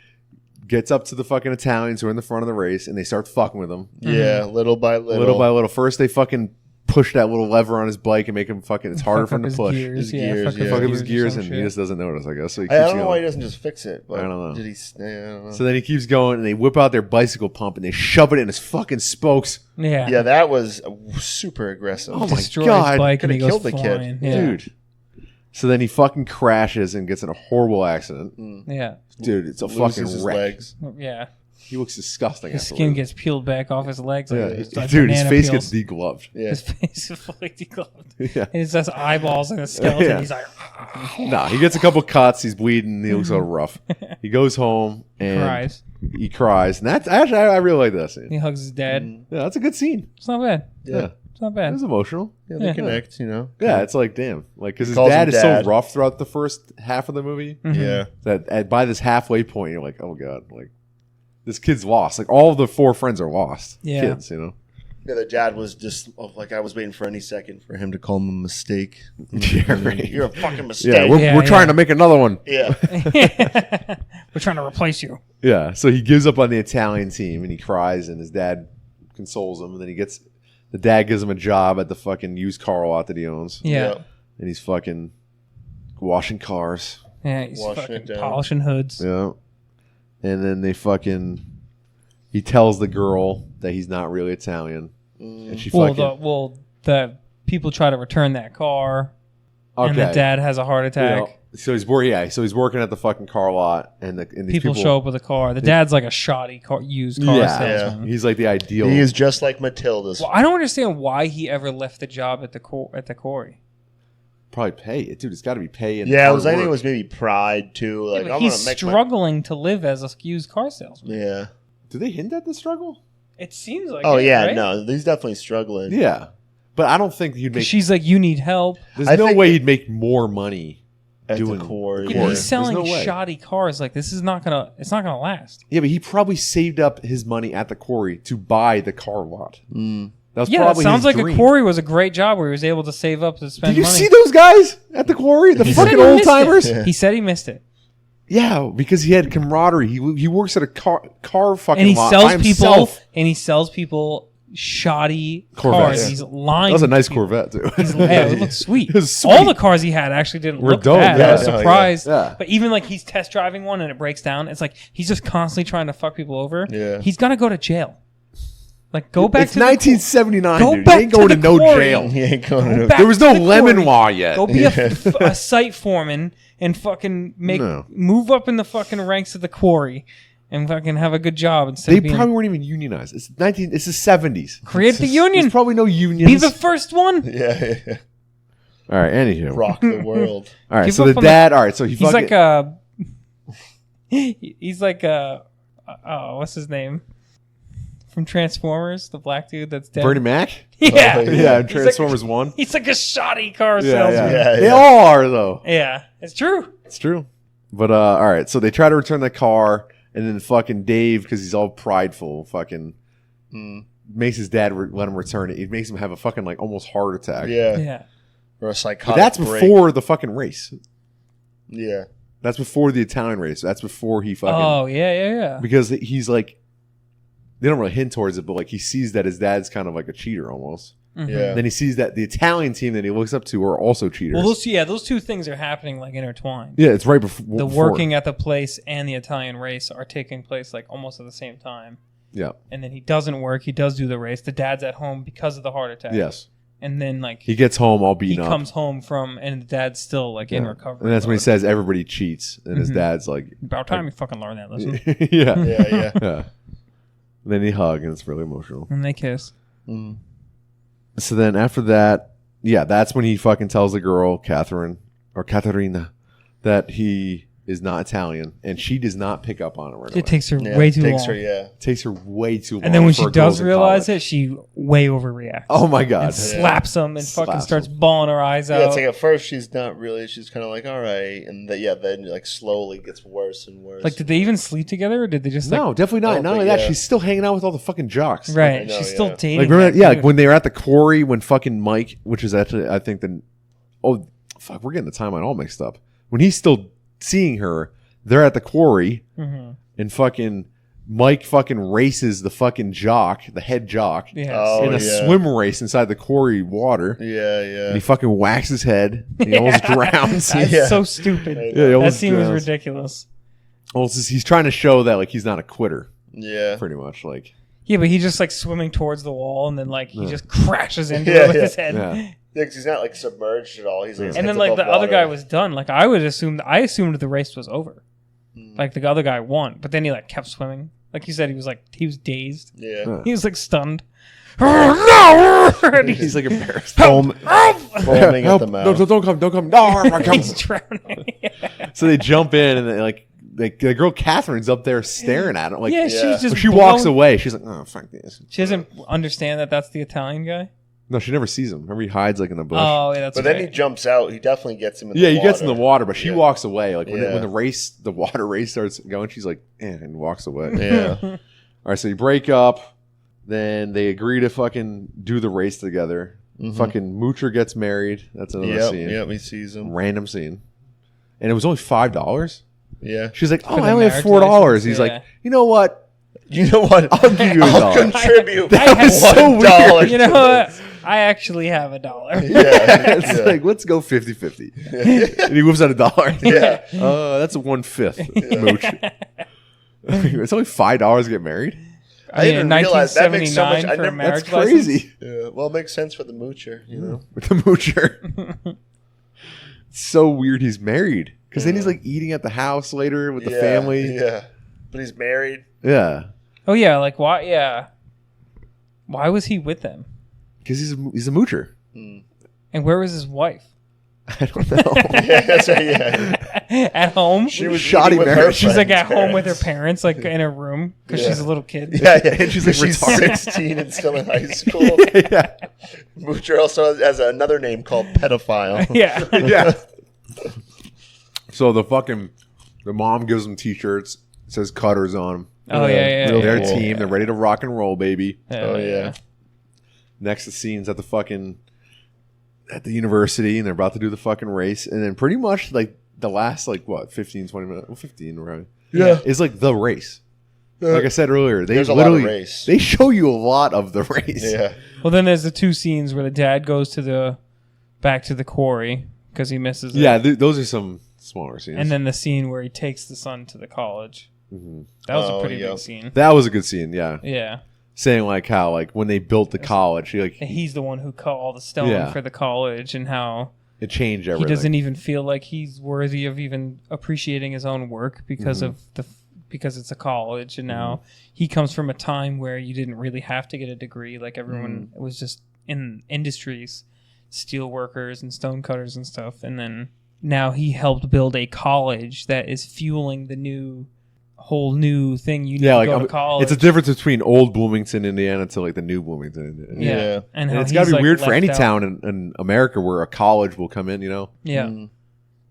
gets up to the fucking Italians who are in the front of the race, and they start fucking with him. Yeah, little by little. Little by little. First, they fucking push that little lever on his bike and make him fucking. It's harder for him to push. His gears, Fuck up his gears, or and some he shit. just doesn't notice. I guess. So he I keeps don't know going. why he doesn't just fix it. But I don't know. Did he? I don't know. So then he keeps going, and they whip out their bicycle pump and they shove it in his fucking spokes. Yeah. Yeah, that was super aggressive. Oh my Destroys God. his bike and he Could've goes killed the kid. flying. Yeah. Dude. So then he fucking crashes and gets in a horrible accident. Yeah. Dude, it's a Loses fucking his wreck. legs. Yeah. He looks disgusting. His afterwards. skin gets peeled back off his legs. Yeah. It's like Dude, his banana face peels. gets degloved. Yeah. His face is fully degloved. Yeah. And it's just eyeballs and a skeleton. Yeah. He's like, Nah, he gets a couple cuts. He's bleeding. He looks all rough. He goes home and cries. he cries. And that's actually, I really like that scene. He hugs his dad. Yeah, that's a good scene. It's not bad. Yeah. It's not It bad. was emotional. Yeah, they Yeah. connect, you know? Yeah, it's like, damn. Like, because his Calls him dad is Dad. so rough throughout the first half of the movie Yeah. that by this halfway point, you're like, oh, God. Like, this kid's lost. Like, all of the 4 friends are lost. Yeah. Kids, you know? Yeah, the dad was just like, I was waiting for any second for him to call him a mistake. Yeah, right. You're a fucking mistake. Yeah, we're trying to make another one. Yeah. We're trying to replace you. Yeah, so he gives up on the Italian team and he cries and his dad consoles him and then the dad gives him a job at the fucking used car lot that he owns Yeah. and he's fucking washing cars. Yeah. He's Washing fucking it down. polishing hoods. Yeah, and then he tells the girl that he's not really Italian and she fucking The people try to return that car, okay. and the dad has a heart You attack. know, so he's working at the fucking car lot and these People show up with a car. The dad's like a shoddy used car Yeah, salesman. he's like the ideal. He is just like Matilda's. Well, I don't understand why he ever left the job at the quarry. Probably pay it, dude. It's got to be pay. And Yeah, hard I think it work. was maybe pride too. Like, Yeah, but I'm he's gonna make struggling to live as a used car salesman. Yeah. Do they hint at the struggle? It seems like. Oh it, yeah, right? no, he's definitely struggling. Yeah, but I don't think he'd make. She's like, you need help. There's I no think way that- he'd make more money At doing the core. Yeah, Yeah. but Yeah. he's selling There's no way. shoddy cars. Like this is not gonna. It's not gonna last. Yeah, but he probably saved up his money at the quarry to buy the car lot. Mm. That was Yeah, that probably sounds his like dream. a quarry was a great job where he was able to save up to spend Did you money. see those guys at the quarry? The He said fucking he old missed it. timers. Yeah. He said he missed it, Yeah, because he had camaraderie. He works at a car fucking and he lot sells by people. himself. And he sells people shoddy Corvettes. cars. Yeah. He's lying. That was a to nice people. Corvette too. Yeah, it looks sweet. It was sweet. All the cars he had actually didn't Were look dope, bad. yeah. I was Oh, yeah. surprised. Yeah. But even like he's test driving one and it breaks down. It's like he's just constantly trying to fuck people over. Yeah. He's got to go to jail. Like go back It's to 1979, Go dude. back He ain't to going the to no quarry. jail. He ain't going to. back There was no to the lemon quarry. law yet. Go be a site foreman and fucking No. move up in the fucking ranks of the quarry and fucking have a good job instead They of being probably weren't even unionized. It's the 70s. create the union. There's probably no unions. Be the first one. Yeah. All right, anywho. Rock the world. All right, Give so up the on the- dad. All right, so he He's fucking. like he's like oh, what's his name? From Transformers, the black dude that's dead. Bernie Mac? Yeah. Oh, Yeah, He's Transformers 1. He's like a shoddy car Yeah, salesman. yeah. Yeah, They yeah. all are, though. Yeah, it's true. It's true. But, all right, so they try to return the car, and then fucking Dave, because he's all prideful, fucking makes his dad let him return it. It makes him have a fucking, like, almost heart attack. Yeah. Yeah. Or a But psychotic that's break. before the fucking race. Yeah. That's before the Italian race. That's before he fucking. Oh yeah. Because he's like, they don't really hint towards it, but like he sees that his dad's kind of like a cheater almost. Mhm. Yeah. Then he sees that the Italian team that he looks up to are also cheaters. Well, those two things are happening like intertwined. yeah, it's right before The working at the place and the Italian race are taking place like almost at the same time. Yeah. And then he doesn't work. He does do the race. The dad's at home because of the heart attack. Yes. And then like He gets home all he beaten up. comes home from, and the dad's still like in Yeah. recovery. And that's when he mode. says everybody cheats, and his Mhm. dad's like, About time you fucking learn that lesson. yeah, Yeah. yeah. And then he hug, and it's really emotional. And they kiss. Mm. So then after that, yeah, that's when he fucking tells the girl, Caterina, that he is not Italian, and she does not pick up on it right away. It takes her Yeah, way too takes long. her, yeah. It takes her way too long. And then when for she a girls does in realize college. it, she way overreacts. Oh my god! And slaps him and fucking Slaps starts him. bawling her eyes Yeah, out. it's like at first she's not really. She's kind of like, all right, and then like slowly gets worse and worse. Like, did they even sleep together, or did they just like No, definitely I not. don't Not only think- that, yeah. she's still hanging out with all the fucking jocks. right? I know, She's still yeah. dating. Like remember, that yeah, dude. like when they were at the quarry when fucking Mike, which is actually I think we're getting the timeline all mixed up. When he's still seeing her, they're at the quarry Mhm. and fucking Mike fucking races the fucking jock, the head jock, Yeah. in a swim race inside the quarry water. Yeah. And he fucking whacks his head. And he almost drowns. That's so stupid. He That almost scene was drowns. ridiculous. Well, he's trying to show that like he's not a quitter. Yeah. Pretty much like. Yeah, but he just like swimming towards the wall and then like he just crashes into Yeah, it with yeah. his head. Yeah. Yeah, because he's not like submerged at all. He's like, his And then head's like above the other water. guy was done. Like I assumed the race was over. Like the other guy won, but then he like kept swimming. Like you said, he was dazed. Yeah. He was like stunned. And He's like embarrassed. Foaming at the mouth. No, don't come. No, I come. he's drowning. So they jump in and they like the girl Catherine's up there staring at him. Like, Yeah, she was just she walks away. She's like, oh, fuck this. She doesn't understand that that's the Italian guy. No, she never sees him. Remember, he hides like in the bush. Oh, yeah, that's But right. then he jumps out. He definitely gets him in the Yeah, water. he gets in the water, but she Yeah. walks away. Like when, Yeah. when the water race starts going, she's like, and walks away. Yeah. All right, so you break up. Then they agree to fucking do the race together. Fucking Moocher gets married. That's another scene. Yep, he sees him. Random scene. And it was only $5. Yeah. She's like, oh, the I only have marriage $4. license, He's yeah. like, you know what? You know what? I'll give you I'll $1. contribute That was so $1 weird. You know what? I actually have $1. Yeah. It's like, let's go 50-50. And he whips out $1. Yeah. That's a 1/5 mooch. It's only $5 to get married. I didn't realize that makes so much. 1979 I for a never, marriage That's crazy. yeah. Well, it makes sense for the moocher, you know. With the moocher. It's so weird he's married. Because then he's like eating at the house later with the family. Yeah. But he's married. Yeah. Oh yeah, like why? Yeah, why was he with them? Because he's a moocher. And where was his wife? I don't know. Yeah, that's right, yeah. At home. She was Shoddy eating with marriage. her She's like at friends' home with her parents. parents, like in a room because Yeah. she's a little kid. Yeah, yeah. And she's like she's retarded. 16 and still in high school. Yeah. Moocher also has another name called pedophile. Yeah. Yeah. So the mom gives them t-shirts. It says Cutters on them. Oh yeah. Real Their cool. team. They're ready to rock and roll, baby. Oh, yeah. Next, the scenes at the university, and they're about to do the fucking race. And then pretty much like the last 15, 20 minutes. Well, 15, right? Yeah. Is like the race. Like I said earlier, There's a lot of race. They show you a lot of the race. Yeah. Well, then there's the two scenes where the dad goes back to the quarry because he misses it. Yeah, those are some smaller scenes. And then the scene where he takes the son to the college. That was a pretty big scene. that was a good scene, yeah. Yeah. Saying like how like when they built the college, And he's the one who cut all the stone Yeah. for the college and how it changed he everything. doesn't even feel like he's worthy of even appreciating his own work because of because it's a college, and now he comes from a time where you didn't really have to get a degree. Like everyone was just in industries, steel workers and stone cutters and stuff. And then now he helped build a college that is fueling the whole new thing. You need to go to college. it's a difference between old Bloomington, Indiana, to like the new Bloomington, Indiana. Yeah. And, how And it's got to he's, be weird like, for any left out. town in America where a college will come in, you know? Yeah.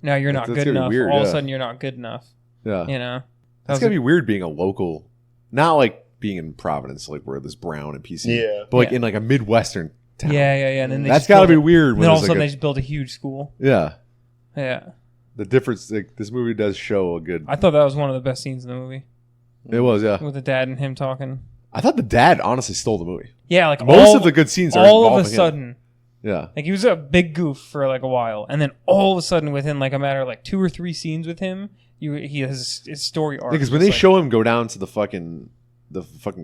Now you're not That's good gonna be enough. weird, All of a yeah. sudden you're not good enough. Yeah. You know? It's got to be weird being a local, not like being in Providence, like where there's Brown and PC. Yeah. But like Yeah. in like a Midwestern town. Yeah. And then they That's just got to build be weird. And When then all of there's a sudden like they just build a huge school. yeah. Yeah. The difference, like, this movie does show a good. I thought that was one of the best scenes in the movie It was, yeah. with the dad and him talking. I thought the dad honestly stole the movie. Yeah, like Most of the good scenes are all of a involving him. sudden. Yeah. Like he was a big goof for like a while, and then all of a sudden, within like a matter of like 2 or 3 scenes with him, he has his story arc. Because when was they like- show him go down to the fucking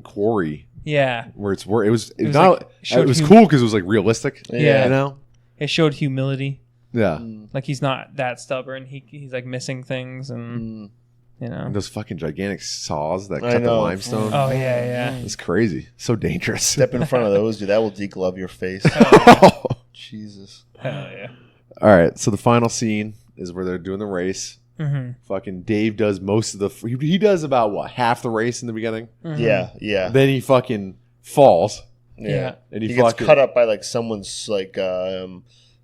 quarry yeah, where it was was not like- showed it was hum- cool because it was like realistic. Yeah. You know. it showed humility. Yeah. Like he's not that stubborn. He's like missing things, and you know. And those fucking gigantic saws that I cut the know. limestone. Oh yeah. It's crazy. So dangerous. Step in front of those, dude. That will deglove your face. Jesus. Hell yeah. All right. So the final scene is where they're doing the race. Mm-hmm. Fucking Dave does most of the. He does about what, half the race in the beginning. Yeah, yeah. Then he fucking falls. Yeah. And He he gets fucking cut up by like someone's like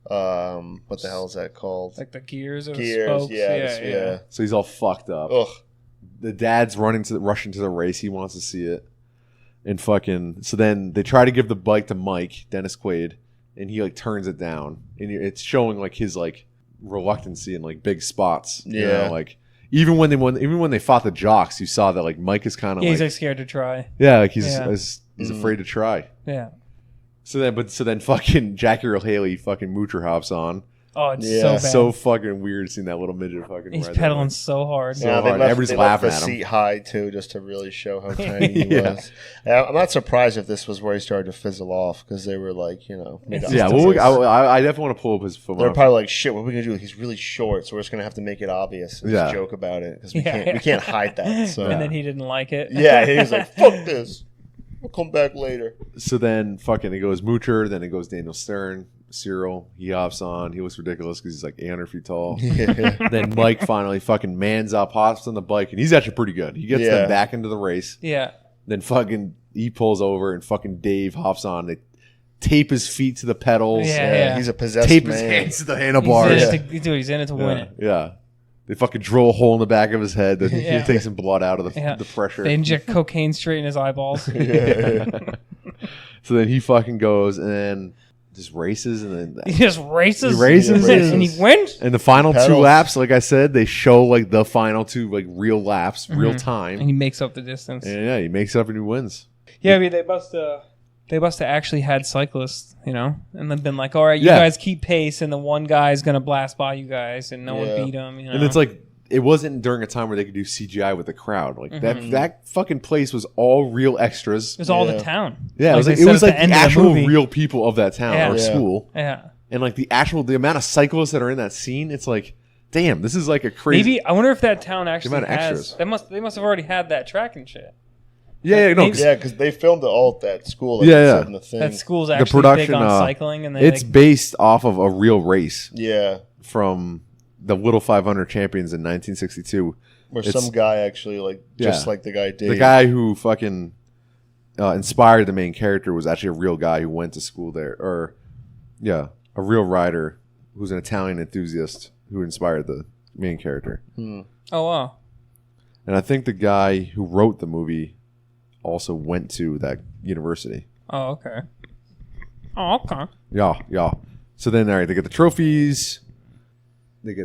what the hell is that called? Like the gears or the Gears. spokes. Yeah. So he's all fucked up. Ugh. The dad's rushing to the race. He wants to see it. And fucking, so then they try to give the bike to Mike, Dennis Quaid, and he like turns it down. And it's showing like his like reluctancy in like big spots. You Yeah. know, like even when they fought the jocks, you saw that like Mike is kind of he's like scared to try. Yeah, like he's afraid to try. Yeah. So then fucking Jackie Earle Haley fucking Moocher hops on. Oh, it's so bad. So fucking weird seeing that little midget fucking. He's pedaling so hard. Yeah, hard. Everybody's laughing the at him. seat high too, just to really show how tiny he was. I'm not surprised if this was where he started to fizzle off because they were like, made yeah. Well, I definitely want to pull up his film. They're probably like, shit. What are we gonna do? He's really short, so we're just gonna have to make it obvious. And just joke about it because we can't hide that. So. And then he didn't like it. Yeah, he was like, fuck this. We'll come back later. So then fucking it goes Moocher, then it goes Daniel Stern, Cyril. He hops on. He looks ridiculous because he's like 800 feet tall. Yeah. Then Mike finally fucking mans up, hops on the bike, and he's actually pretty good. He gets them back into the race. Yeah. Then fucking he pulls over and fucking Dave hops on. They tape his feet to the pedals. Yeah. He's a possessed tape man. his hands to the handlebars. He's in it to win it. Yeah. They fucking drill a hole in the back of his head. That he takes some blood out of the pressure. They inject cocaine straight in his eyeballs. So then he fucking goes and then just races and then he just races. He races and he wins. And the final Pedals. 2 laps, like I said, they show like the final 2 like real laps, real time. And he makes up the distance. And he makes up and he wins. Yeah, I mean they must have actually had cyclists, and then been like, all right, you guys keep pace, and the one guy's gonna blast by you guys, and no one beat him. And it's like it wasn't during a time where they could do CGI with the crowd. Like that fucking place was all real extras. It was all the town. Yeah, it was like the actual real people of that town or school. Yeah, and like the amount of cyclists that are in that scene, it's like, damn, this is like a crazy. Maybe I wonder if that town actually amount of has. They must have already had that track and shit. Yeah, because they filmed it all at that school. Like in the thing. That school's actually big on cycling, and it's based off of a real race. Yeah, from the Little 500 champions in 1962, where some guy actually just like the guy Dave. The guy who fucking inspired the main character was actually a real guy who went to school there, or a real rider who's an Italian enthusiast who inspired the main character. Oh wow! And I think the guy who wrote the movie also went to that university. Oh, okay. Oh, okay. Yeah. So then, all right, they get the trophies. Fucking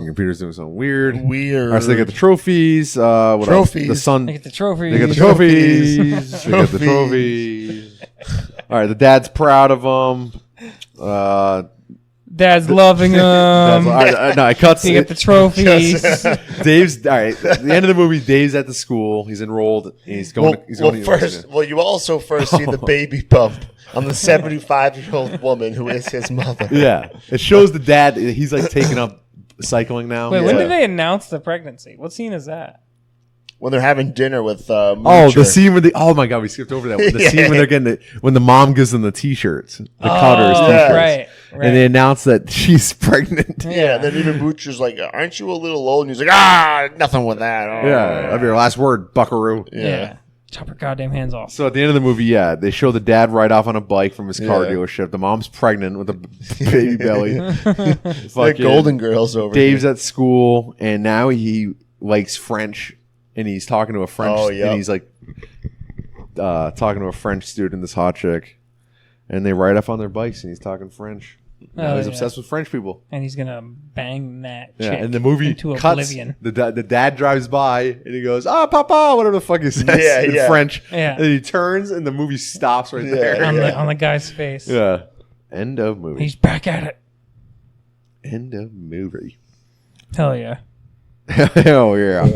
computer's doing something weird. All right, so they get the trophies. What else? The sun. They get the trophies. They get the trophies. They get the trophies. All right, the dad's proud of them. Dad's loving him. No, it cuts. You get the trophies. Dave's all right. At the end of the movie, Dave's at the school. He's enrolled. And he's going. You also first see the baby bump on the 75-year-old woman who is his mother. Yeah, it shows the dad. He's like taking up cycling now. Wait, when did they announce the pregnancy? What scene is that? When they're having dinner with the scene where oh my god, we skipped over that. The scene when they're getting when the mom gives them the t-shirts, the cutters, t-shirts. Right. And they announce that she's pregnant. Yeah, and then even Moocher's like, aren't you a little old? And he's like, nothing with that. Oh. Yeah, that'll be your last word, buckaroo. Yeah. Chop her goddamn hands off. So at the end of the movie, they show the dad ride off on a bike from his car dealership. The mom's pregnant with a baby belly. Like Golden Girls over Dave's at school, and now he likes French, and he's talking to a French, and he's like talking to a French student, this hot chick, and they ride off on their bikes, and he's talking French. He's obsessed with French people, and he's gonna bang that chick and the movie into cuts. oblivion. The dad drives by and he goes, "Papa," whatever the fuck he says in French. Yeah, and he turns and the movie stops right there on the guy's face. Yeah. End of movie. He's back at it. End of movie. Hell yeah. Hell yeah.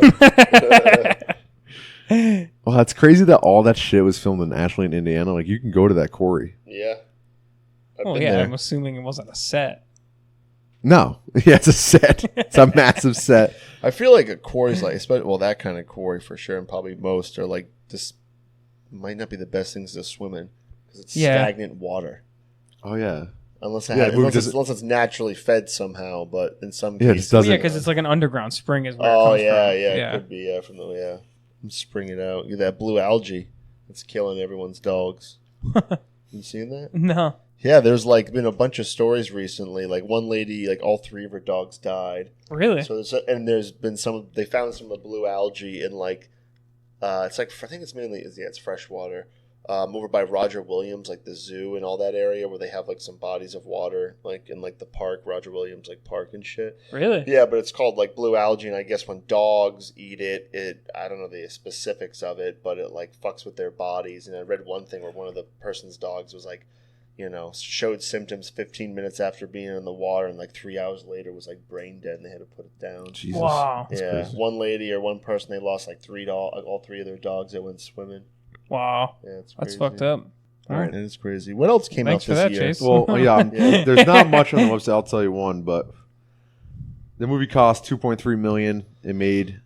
Well, it's crazy that all that shit was filmed in Ashland, Indiana. Like, you can go to that quarry. Yeah. I'm assuming it wasn't a set. No. Yeah, it's a set. It's a massive set. I feel like a quarry's like, especially, that kind of quarry for sure, and probably most are like, this might not be the best things to swim in because it's stagnant water. Oh, yeah. Unless it's naturally fed somehow, but in some cases, because it's like an underground spring is where it comes from. It could be from the spring it out. That blue algae, it's killing everyone's dogs. You seen that? No. Yeah, there's been a bunch of stories recently. Like one lady, all 3 of her dogs died. Really? So there's been they found some of the blue algae in it's I think it's mainly it's fresh water. over by Roger Williams, like the zoo and all that area where they have like some bodies of water, like in like the park, Roger Williams like park and shit. Really? Yeah, but it's called like blue algae, and I guess when dogs eat it I don't know the specifics of it, but it like fucks with their bodies. And I read one thing where one of the person's dogs was like, showed symptoms 15 minutes after being in the water, and like 3 hours later was like brain dead, and they had to put it down. Jesus. Wow. That's Yeah, crazy. one lady or one person, they lost like all three of their dogs that went swimming. Wow. Yeah, it's That's crazy. fucked up. All right, it's crazy. What else came Thanks out for this that, year? Chase. Well, yeah, Yeah. there's not much on the website. I'll tell you one, but the movie cost $2.3 million. It made,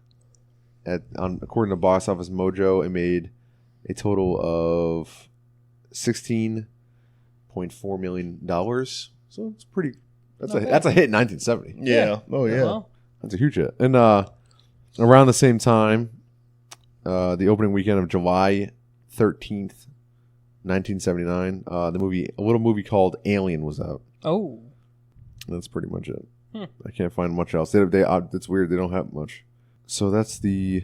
according to Box Office Mojo, it made a total of $16.4 million. So it's pretty. That's a hit in 1970. Yeah. Oh yeah. Well, That's a huge hit. And around the same time, the opening weekend of July 13th, 1979, a little movie called Alien was out. oh. That's pretty much it. Hmm. I can't find much else. It's weird. They don't have much. So that's the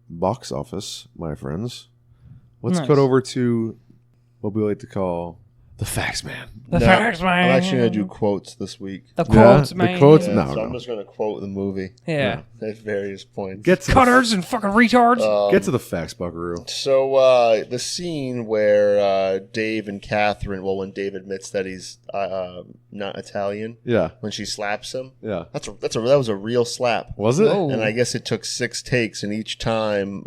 box office, my friends. Let's Nice. cut over to what we like to call the facts, man. The No, facts, man. I'm actually gonna do quotes this week. The quotes, the man. quotes? Yeah, No, so I'm just gonna quote the movie Yeah. at various points. Get to Cutters and fucking retards. get to the facts, Buckaroo. So the scene where Dave and Catherine, when Dave admits that he's not Italian, Yeah, when she slaps him, yeah. that was a real slap. Was it? Whoa. And I guess it took 6 takes, and each time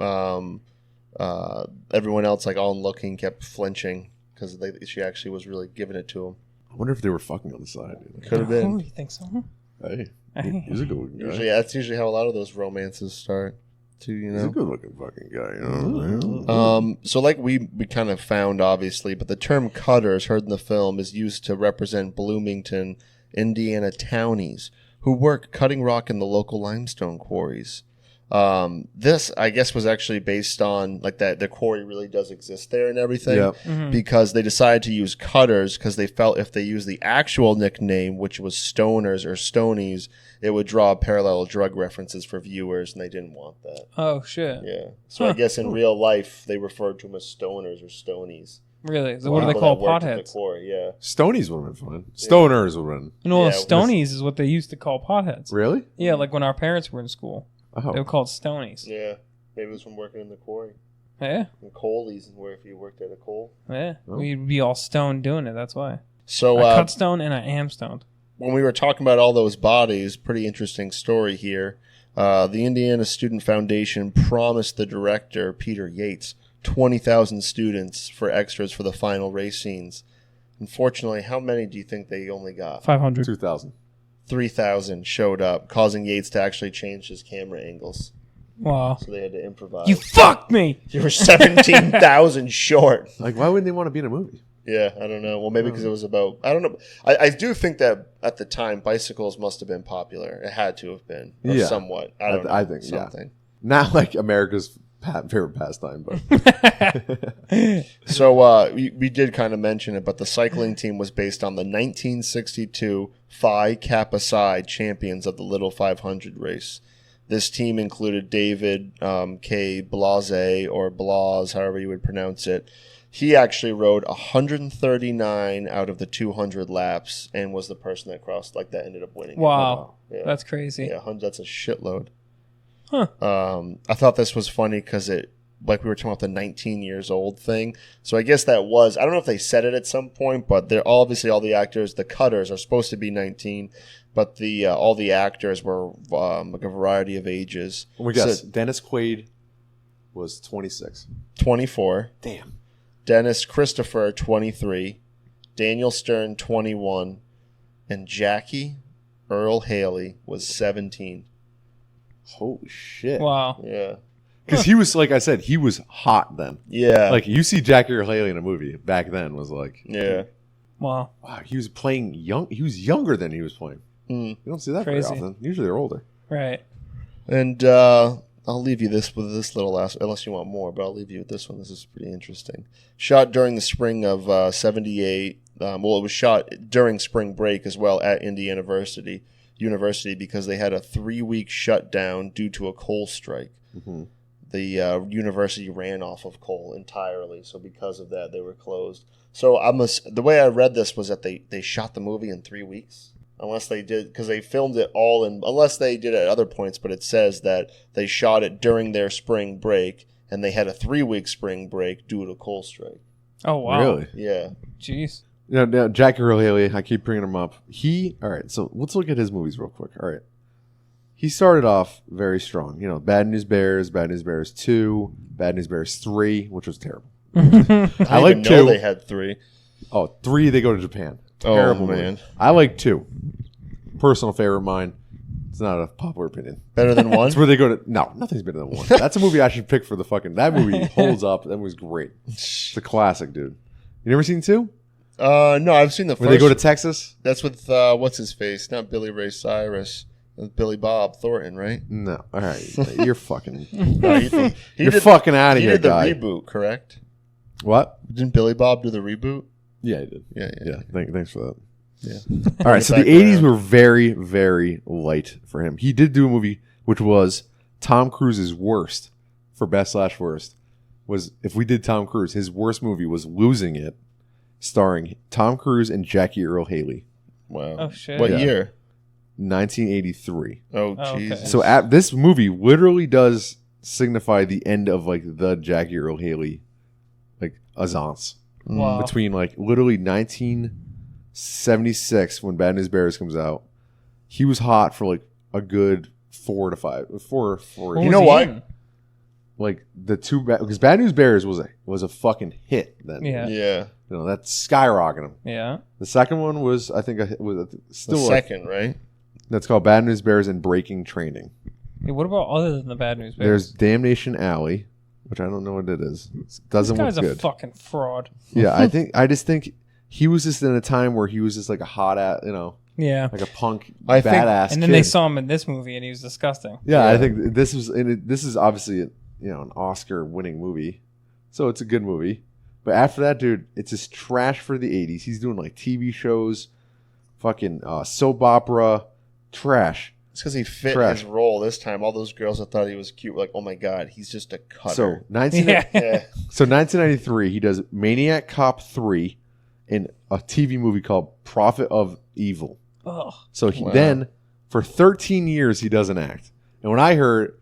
everyone else, like on looking, kept flinching because she actually was really giving it to him. I wonder if they were fucking on the side. Could have Oh, been. you think so? Hey, Hey. he's a good looking guy. Usually, that's usually how a lot of those romances start, too. You He's a know. good looking fucking guy. You know? So like we kind of found, obviously, but the term cutters heard in the film is used to represent Bloomington, Indiana townies who work cutting rock in the local limestone quarries. This, I guess, was actually based on like that the quarry really does exist there and everything, Yep. because they decided to use cutters because they felt if they used the actual nickname, which was stoners or stonies, it would draw parallel drug references for viewers, and they didn't want that. Oh, shit. Yeah. So I guess in real life, they referred to them as stoners or stonies. Really? So what do they People call that worked at the potheads? quarry, yeah. Stonies would have been fun. Stoners would have been. No, Yeah, stonies is what they used to call potheads. Really? Yeah, like when our parents were in school. They were Oh. called stonies. Yeah. Maybe it was from working in the quarry. Yeah. And coalies, and where if you worked at a coal. Yeah. Oh. We'd be all stoned doing it. That's why. So I cut stone and I am stoned. when we were talking about all those bodies, pretty interesting story here. The Indiana Student Foundation promised the director, Peter Yates, 20,000 students for extras for the final race scenes. Unfortunately, how many do you think they only got? 500. 2000. 3,000 showed up, causing Yates to actually change his camera angles. Wow. So they had to improvise. You fucked me! You were 17,000 short. Like, why wouldn't they want to be in a movie? Yeah, I don't know. Well, maybe because it was about... I don't know. I do think that at the time, bicycles must have been popular. It had to have been. Or Yeah. somewhat. I don't know. I think, yeah. something. Not like America's favorite pastime, but So we did kind of mention it, but the cycling team was based on the 1962 Phi Kappa Psi champions of the Little 500 race. This team included David K. Blase, or Blaz, however you would pronounce it. He actually rode 139 out of the 200 laps and was the person that crossed, like that ended up winning. Wow. Yeah. That's crazy. Yeah, that's a shitload. Huh. I thought this was funny because like we were talking about the 19 years old thing. So I guess that was, I don't know if they said it at some point, but they're obviously all the actors, the cutters are supposed to be 19, but the all the actors were like a variety of ages. we guess Dennis Quaid was 26. 24. Damn. Dennis Christopher, 23. Daniel Stern, 21. And Jackie Earl Haley was 17. Holy shit. Wow. Yeah. Because he was, like I said, he was hot then. Yeah. Like, you see Jackie Earle Haley in a movie back then was like, yeah. Wow. wow, he was playing young. He was younger than he was playing. Mm. You don't see that Crazy. very often. Usually they're older. Right. And I'll leave you with this little last, unless you want more, but I'll leave you with this one. This is pretty interesting. Shot during the spring of 78. It was shot during spring break as well at Indiana University because they had a 3-week shutdown due to a coal strike. Mm-hmm. the university ran off of coal entirely. So because of that, they were closed. So the way I read this was that they shot the movie in 3 weeks. Unless they did, because they filmed it all unless they did it at other points, but it says that they shot it during their spring break, and they had a 3-week spring break due to coal strike. Oh, wow. Really? Yeah. Jeez. Now, Jackie Earle Haley, I keep bringing him up. All right, so let's look at his movies real quick. All right. He started off very strong. Bad News Bears, Bad News Bears 2, Bad News Bears 3, which was terrible. I like 2. They had 3. Oh, 3, they go to Japan. Terrible man. I like 2. Personal favorite of mine. It's not a popular opinion. Better than 1? It's where they go to... No, nothing's better than 1. That's a movie I should pick for the fucking... That movie holds up. That movie's great. It's a classic, dude. You never seen 2? No, I've seen the first. Where they go to Texas? That's with, what's his face? Not Billy Ray Cyrus. With Billy Bob Thornton, right? No. All right. You're fucking... No, You're fucking out of here, guy. He did the reboot, correct? What? Didn't Billy Bob do the reboot? Yeah, he did. Yeah. Thanks for that. Yeah. All right, so the 80s were very, very light for him. He did do a movie which was Tom Cruise's worst for best/worst. Was if we did Tom Cruise, his worst movie was Losing It, starring Tom Cruise and Jackie Earle Haley. Wow. Oh, shit. What year? 1983. Oh, okay. Jesus. So this movie literally does signify the end of like the Jackie Earle Haley like Azance. Wow. Between like literally 1976 when Bad News Bears comes out, he was hot for like a good 4 to 5. Four. You know what? Like the two, because Bad News Bears was a fucking hit then. Yeah. Yeah. That's skyrocketing him. Yeah. The second one was, I think, was still The second, right? That's called Bad News Bears and Breaking Training. Hey, what about other than the Bad News Bears? There's Damnation Alley, which I don't know what it is. It doesn't look This guy's good. a fucking fraud. Yeah, I just think he was just in a time where he was just like a hot Yeah. like a punk I think- badass. And then kid. they saw him in this movie, and he was disgusting. Yeah, I think this is obviously an Oscar-winning movie, so it's a good movie. But after that, dude, it's just trash for the 80s. He's doing like TV shows, fucking soap opera, trash. It's because he fit Trash. his role this time. All those girls that thought he was cute were like, oh my God, he's just a cutter. So Yeah. Yeah. So 1993, he does Maniac Cop 3 in a TV movie called Prophet of Evil. Ugh. So then, for 13 years, he doesn't act. And when I heard,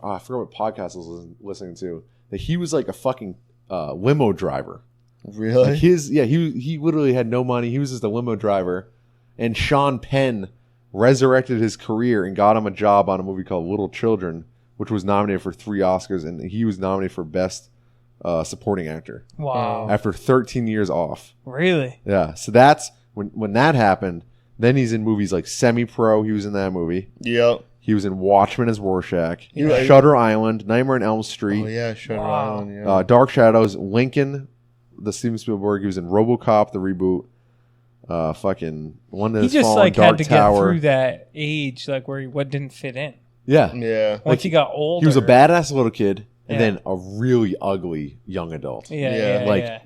I forgot what podcast I was listening to, that he was like a fucking limo driver. Really? Like he literally had no money. He was just a limo driver. And Sean Penn resurrected his career and got him a job on a movie called Little Children, which was nominated for 3 Oscars, and he was nominated for Best Supporting Actor Wow. after 13 years off. Really? Yeah, so that's when that happened. Then he's in movies like Semi-Pro. He was in that movie. Yep. He was in Watchmen as Rorschach. Yeah. Shutter Island, Nightmare on Elm Street, Oh, yeah. Shutter Wow. Island. Yeah. Dark Shadows, Lincoln, the Steven Spielberg. He was in RoboCop, the reboot. Fucking one that's He just fallen, like Dark had to Tower. get through that age, like where what didn't fit in. Yeah, Yeah. Once he got older, he was a badass little kid, and Yeah. then a really ugly young adult. Yeah, Yeah. yeah, Like yeah.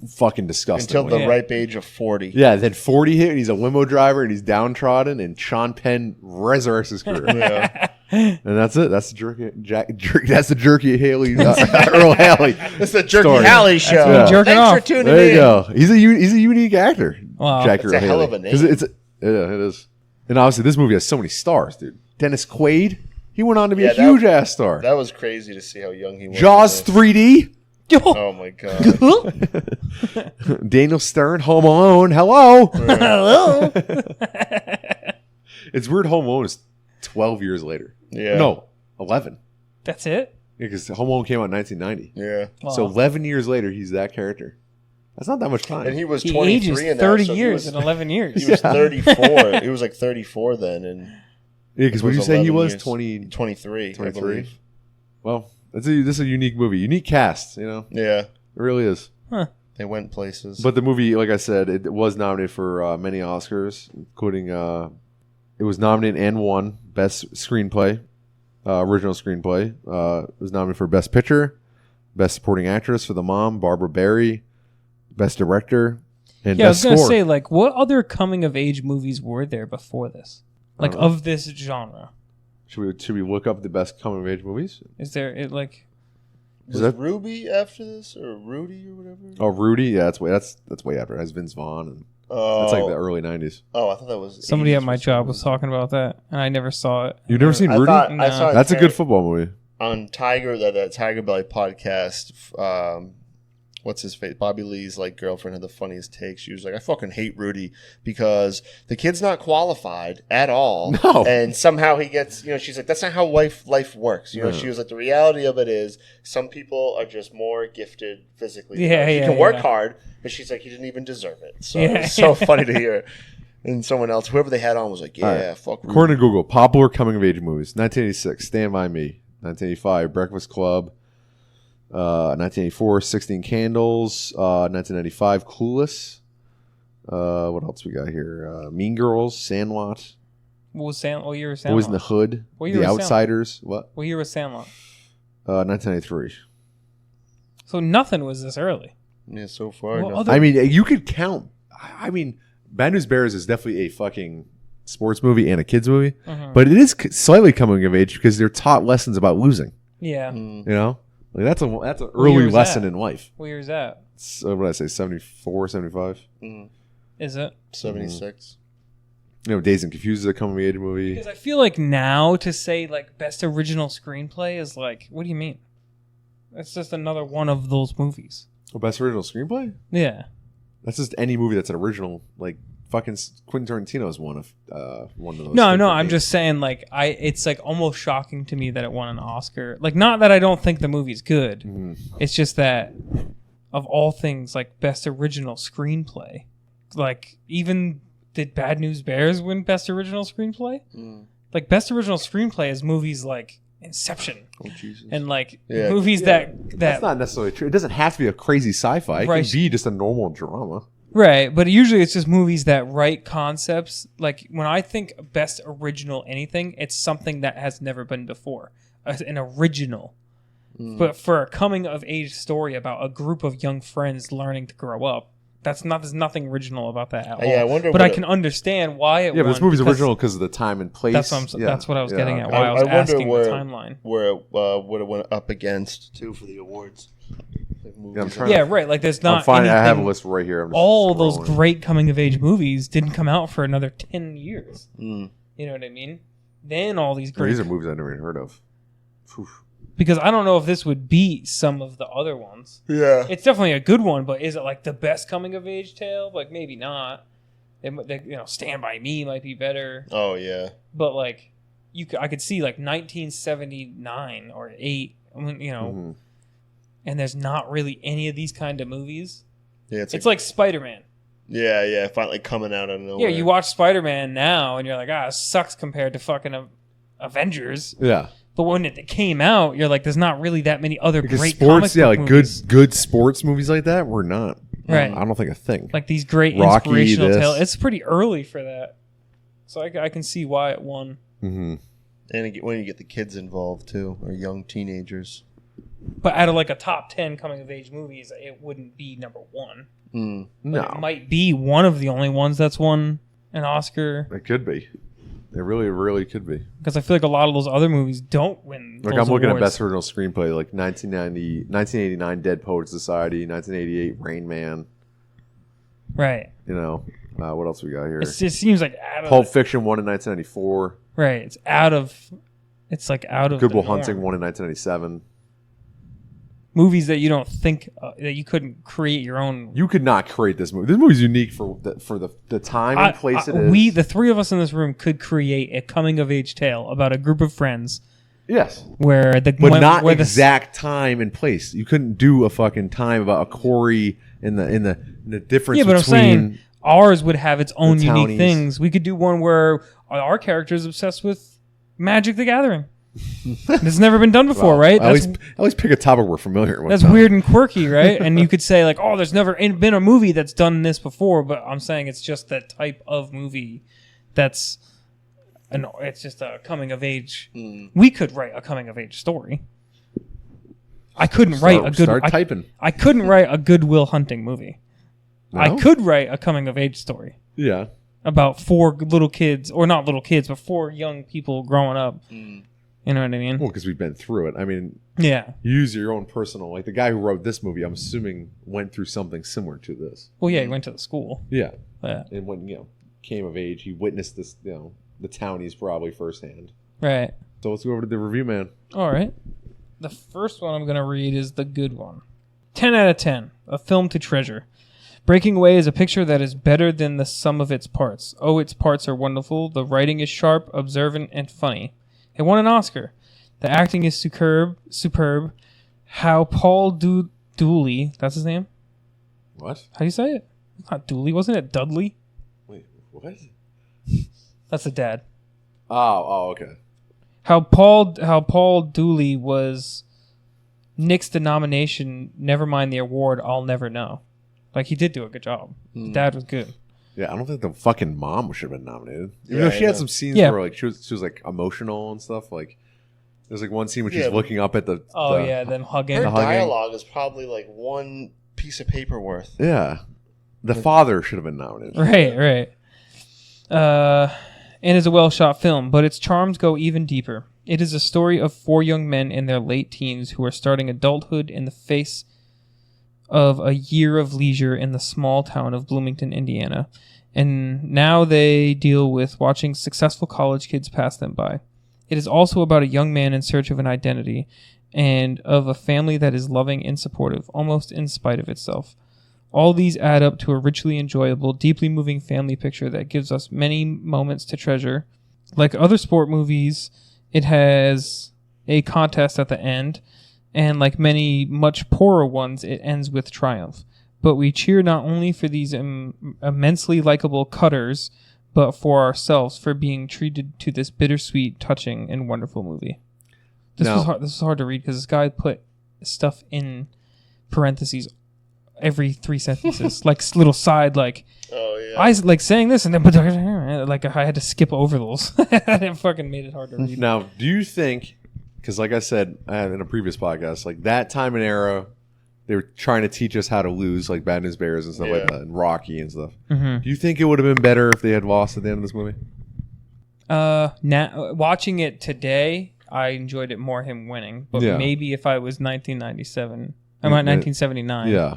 fucking disgusting. Until the Yeah. ripe age of 40. Yeah, then 40 hit, and he's a limo driver, and he's downtrodden, and Sean Penn resurrects his career. Yeah. And that's it. That's the jerky Haley, Earl Haley. It's the Jerky Story. Halley Show. That's me jerking Thanks off. for tuning There in. you go. He's a unique actor. Wow. Jack That's Earl a hell Haley. of a name. 'Cause it is. And obviously, this movie has so many stars, dude. Dennis Quaid. He went on to be Yeah, a huge ass star. That was crazy to see how young he was. Jaws in 3D. this. Oh my God. Daniel Stern. Home Alone. Hello. Hello. It's weird. Home Alone is 12 years later. Yeah. No, 11. That's it. Because Home Alone came out in 1990. Yeah. Wow. So 11 years later, he's that character. That's not that much time. And he was He 23 ages in that. 30 so years He in was, 11 years. he was 34. He was like 34 then. And yeah, because what did you was say he 11 was? years. 20. 23, I 23? believe. Well, this is a unique movie. Unique cast, you know? Yeah. It really is. They went places. But the movie, like I said, it was nominated for many Oscars, including it was nominated and won Best Screenplay, Original Screenplay. It was nominated for Best Picture, Best Supporting Actress for The Mom, Barbara Barry, Best Director, and Yeah, I was Best gonna Score. say, like, what other coming of age movies were there before this? Like know. of this genre? Should we look up the best coming of age movies? Is there it like Was Ruby after this or Rudy or whatever? Oh, Rudy. Yeah, that's way after. It has Vince Vaughn, and that's like the early '90s. Oh, I thought that was somebody at my job was talking about that, and I never saw it. You've never seen Rudy? I saw that's a good football movie. On that Tiger Belly podcast. What's his face? Bobby Lee's like girlfriend had the funniest take. She was like, "I fucking hate Rudy because the kid's not qualified at all, no. and somehow he gets, she's like, that's not how life works. She was like, the reality of it is some people are just more gifted physically. He can work hard, but she's like, he didn't even deserve it. So it's so funny to hear. And someone else, whoever they had on, was like, fuck. Rudy. According to Google, popular coming of age movies: 1986, Stand by Me; 1985, Breakfast Club. 1984, 16 Candles. 1995, Clueless. What else we got here? Mean Girls, Sandlot. What year was Sandlot? Boys in the Hood. The Outsiders. What year was Sandlot? 1993. So nothing was this early. Yeah, so far. I mean, you could count. I mean, Bad News Bears is definitely a fucking sports movie and a kids movie, but it is slightly coming of age because they're taught lessons about losing. Yeah. You know? Like that's an early lesson in life. What year is that? What did I say? 74, 75? Is it? 76. Dazed and Confused is a coming of age movie. Because I feel like now to say like best original screenplay is like, what do you mean? It's just another one of those movies. Oh, best original screenplay? Yeah. That's just any movie that's an original. Like fucking Quentin Tarantino is one of those. No, I'm just saying like it's like almost shocking to me that it won an Oscar. Like not that I don't think the movie's good. It's just that of all things like best original screenplay. Like even did Bad News Bears win best original screenplay? Like best original screenplay is movies like Inception. Oh Jesus. And like movies that that's not necessarily true. It doesn't have to be a crazy sci-fi. It can be just a normal drama. Right, but usually it's just movies that write concepts. Like when I think best original anything, it's something that has never been before, an original. But for a coming of age story about a group of young friends learning to grow up, there's nothing original about that at all. Yeah, I wonder. But I can understand why it. Yeah, but this movie's original because of the time and place. That's what I was getting at. Why I was asking the timeline. Where it went up against too for the awards. Right. Like there's not. I have a list right here. All those great coming of age movies didn't come out for another 10 years. You know what I mean? Then all these great. These are movies I never even heard of. Because I don't know if this would beat some of the other ones. Yeah, it's definitely a good one, but is it like the best coming of age tale? Like maybe not. Stand by Me might be better. Oh yeah, but like I could see like 1979 or 8. And there's not really any of these kind of movies. Yeah, it's like Spider-Man. Yeah, finally coming out of nowhere. Yeah, you watch Spider-Man now, and you're like, it sucks compared to fucking Avengers. Yeah. But when it came out, you're like, there's not really that many other great sports, comic book movies. good sports movies like that were not. Right. I don't think a thing. Like these great Rocky, inspirational tales. It's pretty early for that. So I can see why it won. And when you get the kids involved, too, or young teenagers. But out of like a top 10 coming of age movies, it wouldn't be number 1. No. It might be one of the only ones that's won an Oscar. It could be. It really, really could be. Because I feel like a lot of those other movies don't win those I'm looking awards. At best original screenplay, like 1989 Dead Poets Society, 1988 Rain Man. Right. What else we got here? It seems like out of Pulp Fiction won in 1994. Right. It's out of Good Will Hunting won in 1997. Movies that you don't think that you couldn't create your own. You could not create this movie. This movie's unique for the time and place it is. We, the three of us in this room, could create a coming of age tale about a group of friends. Yes, but not exact time and place. You couldn't do a fucking time about a Corey in the difference. Yeah, but between I'm saying ours would have its own unique things. We could do one where our character is obsessed with Magic the Gathering. It's never been done before, right? I always pick a topic we're familiar with. That's weird and quirky, right? And you could say like, there's never been a movie that's done this before, but I'm saying it's just that type of movie it's just a coming of age. We could write a coming of age story. I couldn't write a good. I couldn't write a Good Will Hunting movie. No? I could write a coming of age story. Yeah. About 4 little kids, or not little kids, but 4 young people growing up. You know what I mean? Well, because we've been through it. I mean, Yeah. you use your own personal, like the guy who wrote this movie, I'm assuming went through something similar to this. Well, yeah, he went to the school. Yeah. Yeah. And when, came of age, he witnessed this, the townies probably firsthand. Right. So let's go over to the review, man. All right. The first one I'm going to read is the good one. 10 out of 10. A film to treasure. Breaking Away is a picture that is better than the sum of its parts. Oh, its parts are wonderful. The writing is sharp, observant, and funny. It won an Oscar. The acting is superb. How Paul Dooley, that's his name? What? How do you say it? Not Dooley. Wasn't it Dudley? Wait, what? That's the dad. Oh, okay. How Paul Dooley was nixed the nomination, never mind the award, I'll never know. Like, he did do a good job. The dad was good. Yeah, I don't think the fucking mom should have been nominated. Even Yeah, though she I had know. some scenes Yeah. where like she was like emotional and stuff. Like there's like one scene where she's Yeah. looking up at the Them hugging. Her The hugging. dialogue is probably like one piece of paper worth. Yeah. The father should have been nominated. Right. And is a well-shot film, but its charms go even deeper. It is a story of 4 young men in their late teens who are starting adulthood in the face of a year of leisure in the small town of Bloomington, Indiana. And now they deal with watching successful college kids pass them by. It is also about a young man in search of an identity and of a family that is loving and supportive, almost in spite of itself. All these add up to a richly enjoyable, deeply moving family picture that gives us many moments to treasure. Like other sport movies, it has a contest at the end, and like many much poorer ones, it ends with triumph. But we cheer not only for these immensely likable cutters, but for ourselves for being treated to this bittersweet, touching, and wonderful movie. This was hard to read because this guy put stuff in parentheses every 3 sentences, like little side, like Oh yeah. I like saying this, and then like I had to skip over those. It fucking made it hard to read. Now, do you think? Because like I said in a previous podcast, like that time and era, they were trying to teach us how to lose, like Bad News Bears and stuff like that, and Rocky and stuff. Mm-hmm. Do you think it would have been better if they had lost at the end of this movie? Now watching it today, I enjoyed it more him winning. But Yeah. maybe if I was 1997, I'm at 1979. Yeah.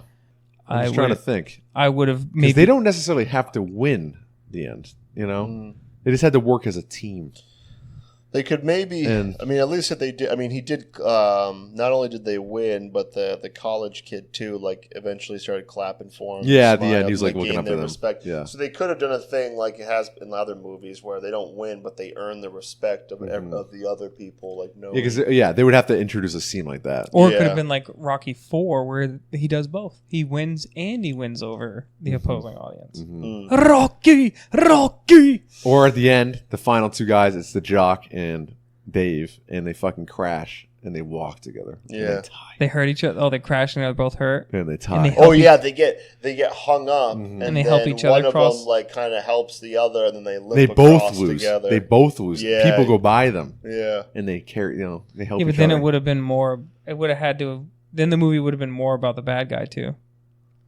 I'm just trying to think. I would have Because maybe. they don't necessarily have to win the end, They just had to work as a team. They could maybe. And- I mean, at least if they did. I mean, he did. Not only did they win, but the college kid too. Like eventually started clapping for him. Yeah, at the smiled, end, he was, like, they looking gained up to their them. Respect. Yeah. So they could have done a thing like it has in other movies where they don't win, but they earn the respect of of the other people. Like no. Yeah, because they would have to introduce a scene like that. Or it could Yeah. have been like Rocky 4, where he does both. He wins and he wins over the opposing audience. Rocky! Or at the end, the final 2 guys, it's the jock and Dave, and they fucking crash and they walk together. And Yeah. they tie. They hurt each other. Oh, they crash and they're both hurt. And they tie. And they Oh help yeah, they get hung up, Mhm. and they then help each one other of cross. them like kind of helps the other, and then they limp they across both lose. together. They both lose. Yeah. People go by them Yeah. and they carry. They help. Yeah, but each then other. it would have been more. It would have had to. Then the movie would have been more about the bad guy too.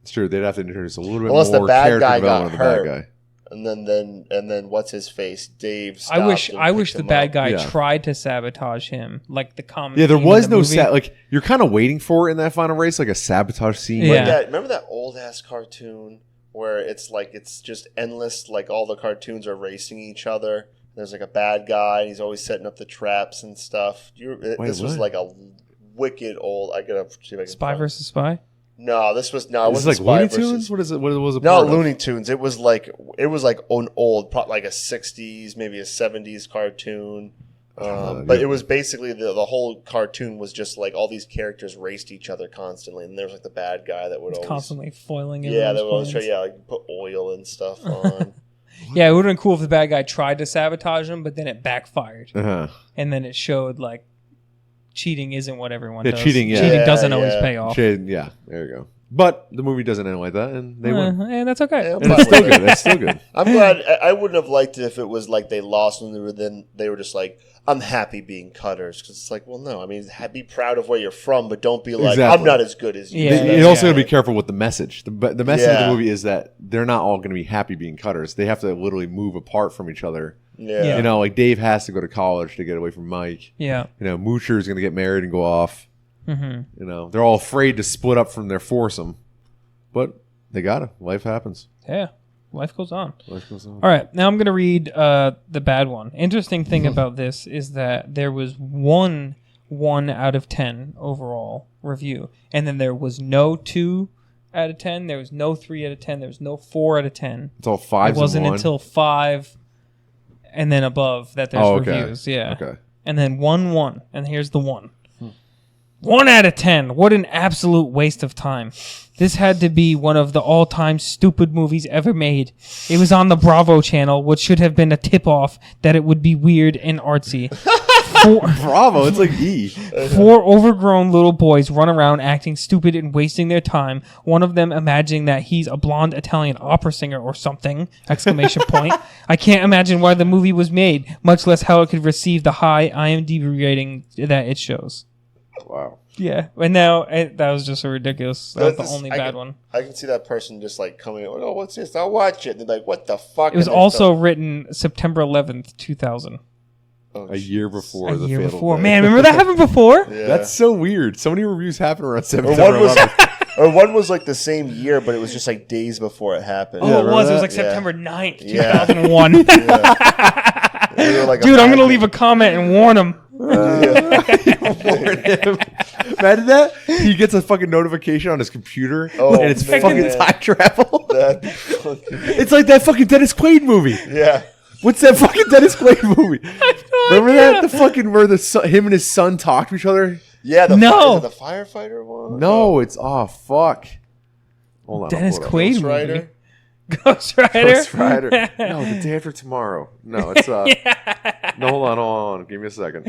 It's true. They'd have to introduce a little bit Unless the more bad character guy got development of the bad hurt. guy. And then what's his face? Dave. I wish stopped and picked the him bad up. guy Yeah. tried to sabotage him, like the common. Yeah, there theme in was the no movie. like you're kind of waiting for it in that final race, like a sabotage scene. Yeah. Like remember that old ass cartoon where it's like it's just endless, like all the cartoons are racing each other. There's like a bad guy, and he's always setting up the traps and stuff. This was what? like a wicked old. I gotta see if I can Spy find- versus Spy. No, this was no. It Is wasn't this like Looney Spy Tunes? versus- What is it? What was it? No, part of? Looney Tunes. It was like an old, like a '60s, maybe a '70s cartoon. But it was basically the whole cartoon was just like all these characters raced each other constantly, and there was like the bad guy that would It's always, constantly foiling. yeah, everyone's that would always try, plans. like put oil and stuff on. Yeah, it would have been cool if the bad guy tried to sabotage him, but then it backfired, Uh-huh. and then it showed like cheating isn't what everyone Yeah, does. cheating, yeah. Cheating Yeah, doesn't always yeah. pay off. Yeah, there you go. But the movie doesn't end like that, and they win. And that's okay. Yeah, And it's still good. It's still good. I'm glad. I wouldn't have liked it if it was like they lost and they were just like, I'm happy being cutters, because it's like, well, no. I mean, be proud of where you're from, but don't be like, Exactly. I'm not as good as you. Yeah, You also got to be careful with the message. The message of the Yeah. movie is that they're not all going to be happy being cutters. They have to literally move apart from each other. Yeah. You know, like Dave has to go to college to get away from Mike. Yeah. You know, Moocher is going to get married and go off. Mm-hmm. You know, they're all afraid to split up from their foursome, but they gotta. Life happens. Yeah. Life goes on. Life goes on. All right. Now I'm going to read the bad one. Interesting thing about this is that there was one 1 out of 10 overall review. And then there was no 2 out of 10. There was no 3 out of 10. There was no 4 out of 10. It's all 5s. It wasn't and 1. until 5 and then above that there's reviews. Yeah. Okay. And then 1. And here's the 1. 1 out of 10. What an absolute waste of time. This had to be one of the all-time stupid movies ever made. It was on the Bravo channel, which should have been a tip-off that it would be weird and artsy. Bravo, it's like E. 4 overgrown little boys run around acting stupid and wasting their time. One of them imagining that he's a blonde Italian opera singer or something! Exclamation point. I can't imagine why the movie was made, much less how it could receive the high IMDb rating that it shows. Wow. Yeah, and now that was just a ridiculous. That was the only bad one. I can see that person just like coming in, oh, what's this? I'll watch it. And they're like, what the fuck? It was also written September 11th, 2000. A year before A the year fatal before. day. Man, remember that happened before? Yeah. That's so weird. So many reviews happen around Or September one was 11th. or one was like the same year, but it was just like days before it happened. Oh, Yeah, it was. It was that? like Yeah. September 9th, Yeah. 2001. They were like, Dude, I'm going to leave a comment and warn him. Imagine that. He gets a fucking notification on his computer, Oh, and it's man. fucking time travel. that. It's like that fucking Dennis Quaid movie. Yeah. What's that fucking Dennis Quaid movie? Remember that? The fucking where him and his son talk to each other? Yeah. No. Is it the firefighter one? No, it's fuck. Hold on. Dennis I'll pull it up. Quaid Ghost movie. Rider? Ghost Rider? Ghost Rider. No, the day after tomorrow. No, it's No, hold on. Give me a second.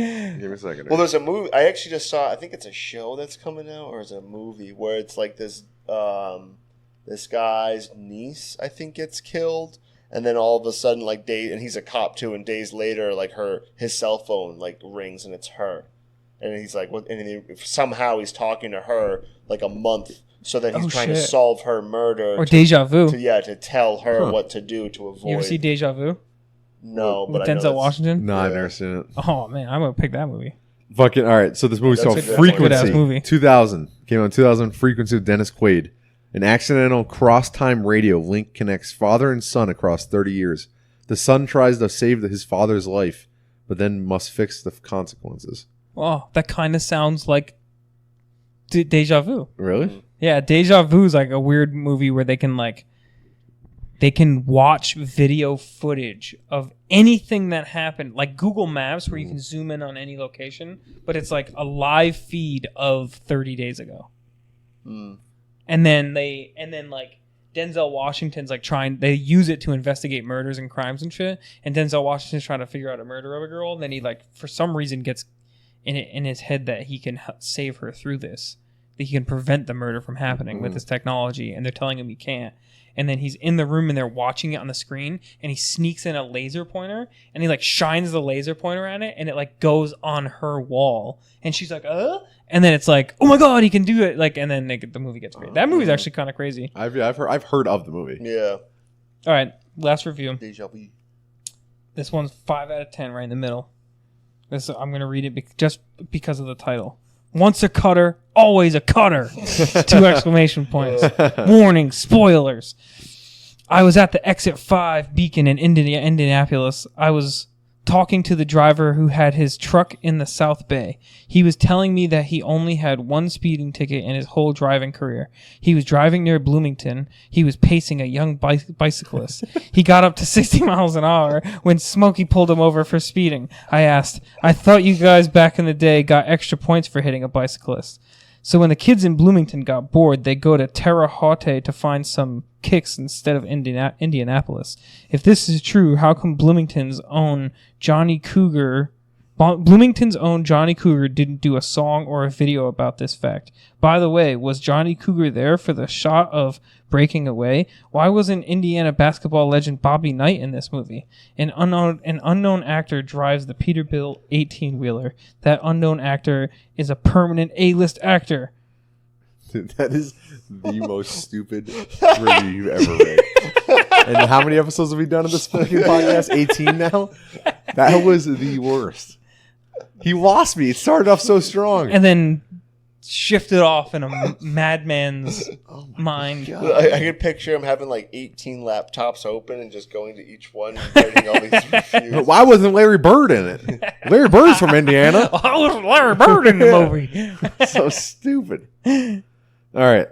Well, there's a movie. I actually just saw. I think it's a show that's coming out, or is it a movie where it's like this. This guy's niece, I think, gets killed, and then all of a sudden, like and he's a cop too, and days later, like his cell phone like rings and it's her, and he's like, what? And somehow he's talking to her like a month. So then he's trying to solve her murder. Or Deja Vu. To tell her what to do to avoid. You ever see Deja Vu? No, With but I know Denzel Washington? No, I've never seen it. Oh, man, I'm going to pick that movie. Fucking, all right. So this movie's That's called a good Frequency. good-ass movie. 2000. Came out in 2000. Frequency with Dennis Quaid. An accidental cross-time radio link connects father and son across 30 years. The son tries to save his father's life, but then must fix the consequences. Oh, that kind of sounds like Deja Vu. Really? Yeah, Deja Vu is like a weird movie where they can watch video footage of anything that happened, like Google Maps, where you can zoom in on any location, but it's like a live feed of 30 days ago. Mm. And then like Denzel Washington's like they use it to investigate murders and crimes and shit. And Denzel Washington's trying to figure out a murder of a girl. And then he like for some reason gets in his head that he can save her through this. That he can prevent the murder from happening with this technology, and they're telling him he can't. And then he's in the room and they're watching it on the screen, and he sneaks in a laser pointer and he like shines the laser pointer at it, and it like goes on her wall, and she's like, and then it's like, oh my god, he can do it, like, and then the movie gets great. That movie's actually kind of crazy. I've heard of the movie. Yeah. All right, last review. Deja vu. This one's 5 out of 10, right in the middle. I'm gonna read it just because of the title. Once a cutter, always a cutter. 2 exclamation points. Warning, spoilers. I was at the Exit 5 beacon in Indianapolis. I was talking to the driver who had his truck in the South Bay. He was telling me that he only had 1 speeding ticket in his whole driving career. He was driving near Bloomington. He was pacing a young bicyclist. He got up to 60 miles an hour when Smokey pulled him over for speeding. I asked, I thought you guys back in the day got extra points for hitting a bicyclist. So when the kids in Bloomington got bored, they go to Terre Haute to find some kicks instead of Indianapolis. If this is true, how come Bloomington's own Johnny Cougar Bloomington's own Johnny Cougar didn't do a song or a video about this fact. By the way, was Johnny Cougar there for the shot of breaking away? Why wasn't Indiana basketball legend Bobby Knight in this movie? An unknown actor drives the Peterbilt 18-wheeler. That unknown actor is a permanent A-list actor. Dude, that is the most stupid review you've ever read. And how many episodes have we done of this fucking podcast? 18 now? That was the worst. He lost me. It started off so strong. And then shifted off in a madman's mind. I could picture him having like 18 laptops open and just going to each one and writing all these reviews. But why wasn't Larry Bird in it? Larry Bird's from Indiana. Why was Larry Bird in the movie? So stupid. All right.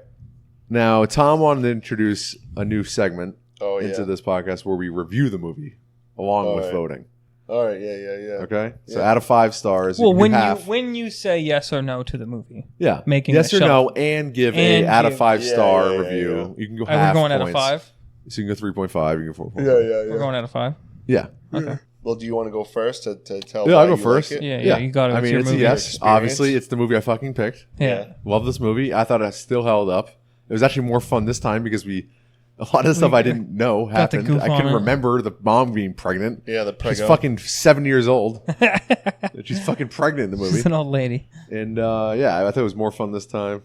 Now, Tom wanted to introduce a new segment into this podcast where we review the movie along with voting. All right, yeah. Okay? So out of 5 stars, well, you when you say yes or no to the movie. Yeah. Making yes or shelf. no, and give a out of 5-star review. You can go half We're going points. out of 5? So you can go 3.5, you can go 4.5. Yeah. We're going out of 5? Yeah. Okay. Well, do you want to go first to tell? Yeah, why I'll go you first. Like it? Yeah, you got it. I mean, your it's a movie. yes. Experience. Obviously, it's the movie I fucking picked. Yeah. Love this movie. I thought it still held up. It was actually more fun this time because a lot of the stuff I didn't know happened. goof I on couldn't it. remember the mom being pregnant. Yeah, the She's prego. fucking 7 years old. She's fucking pregnant in the She's movie. an old lady. And I thought it was more fun this time.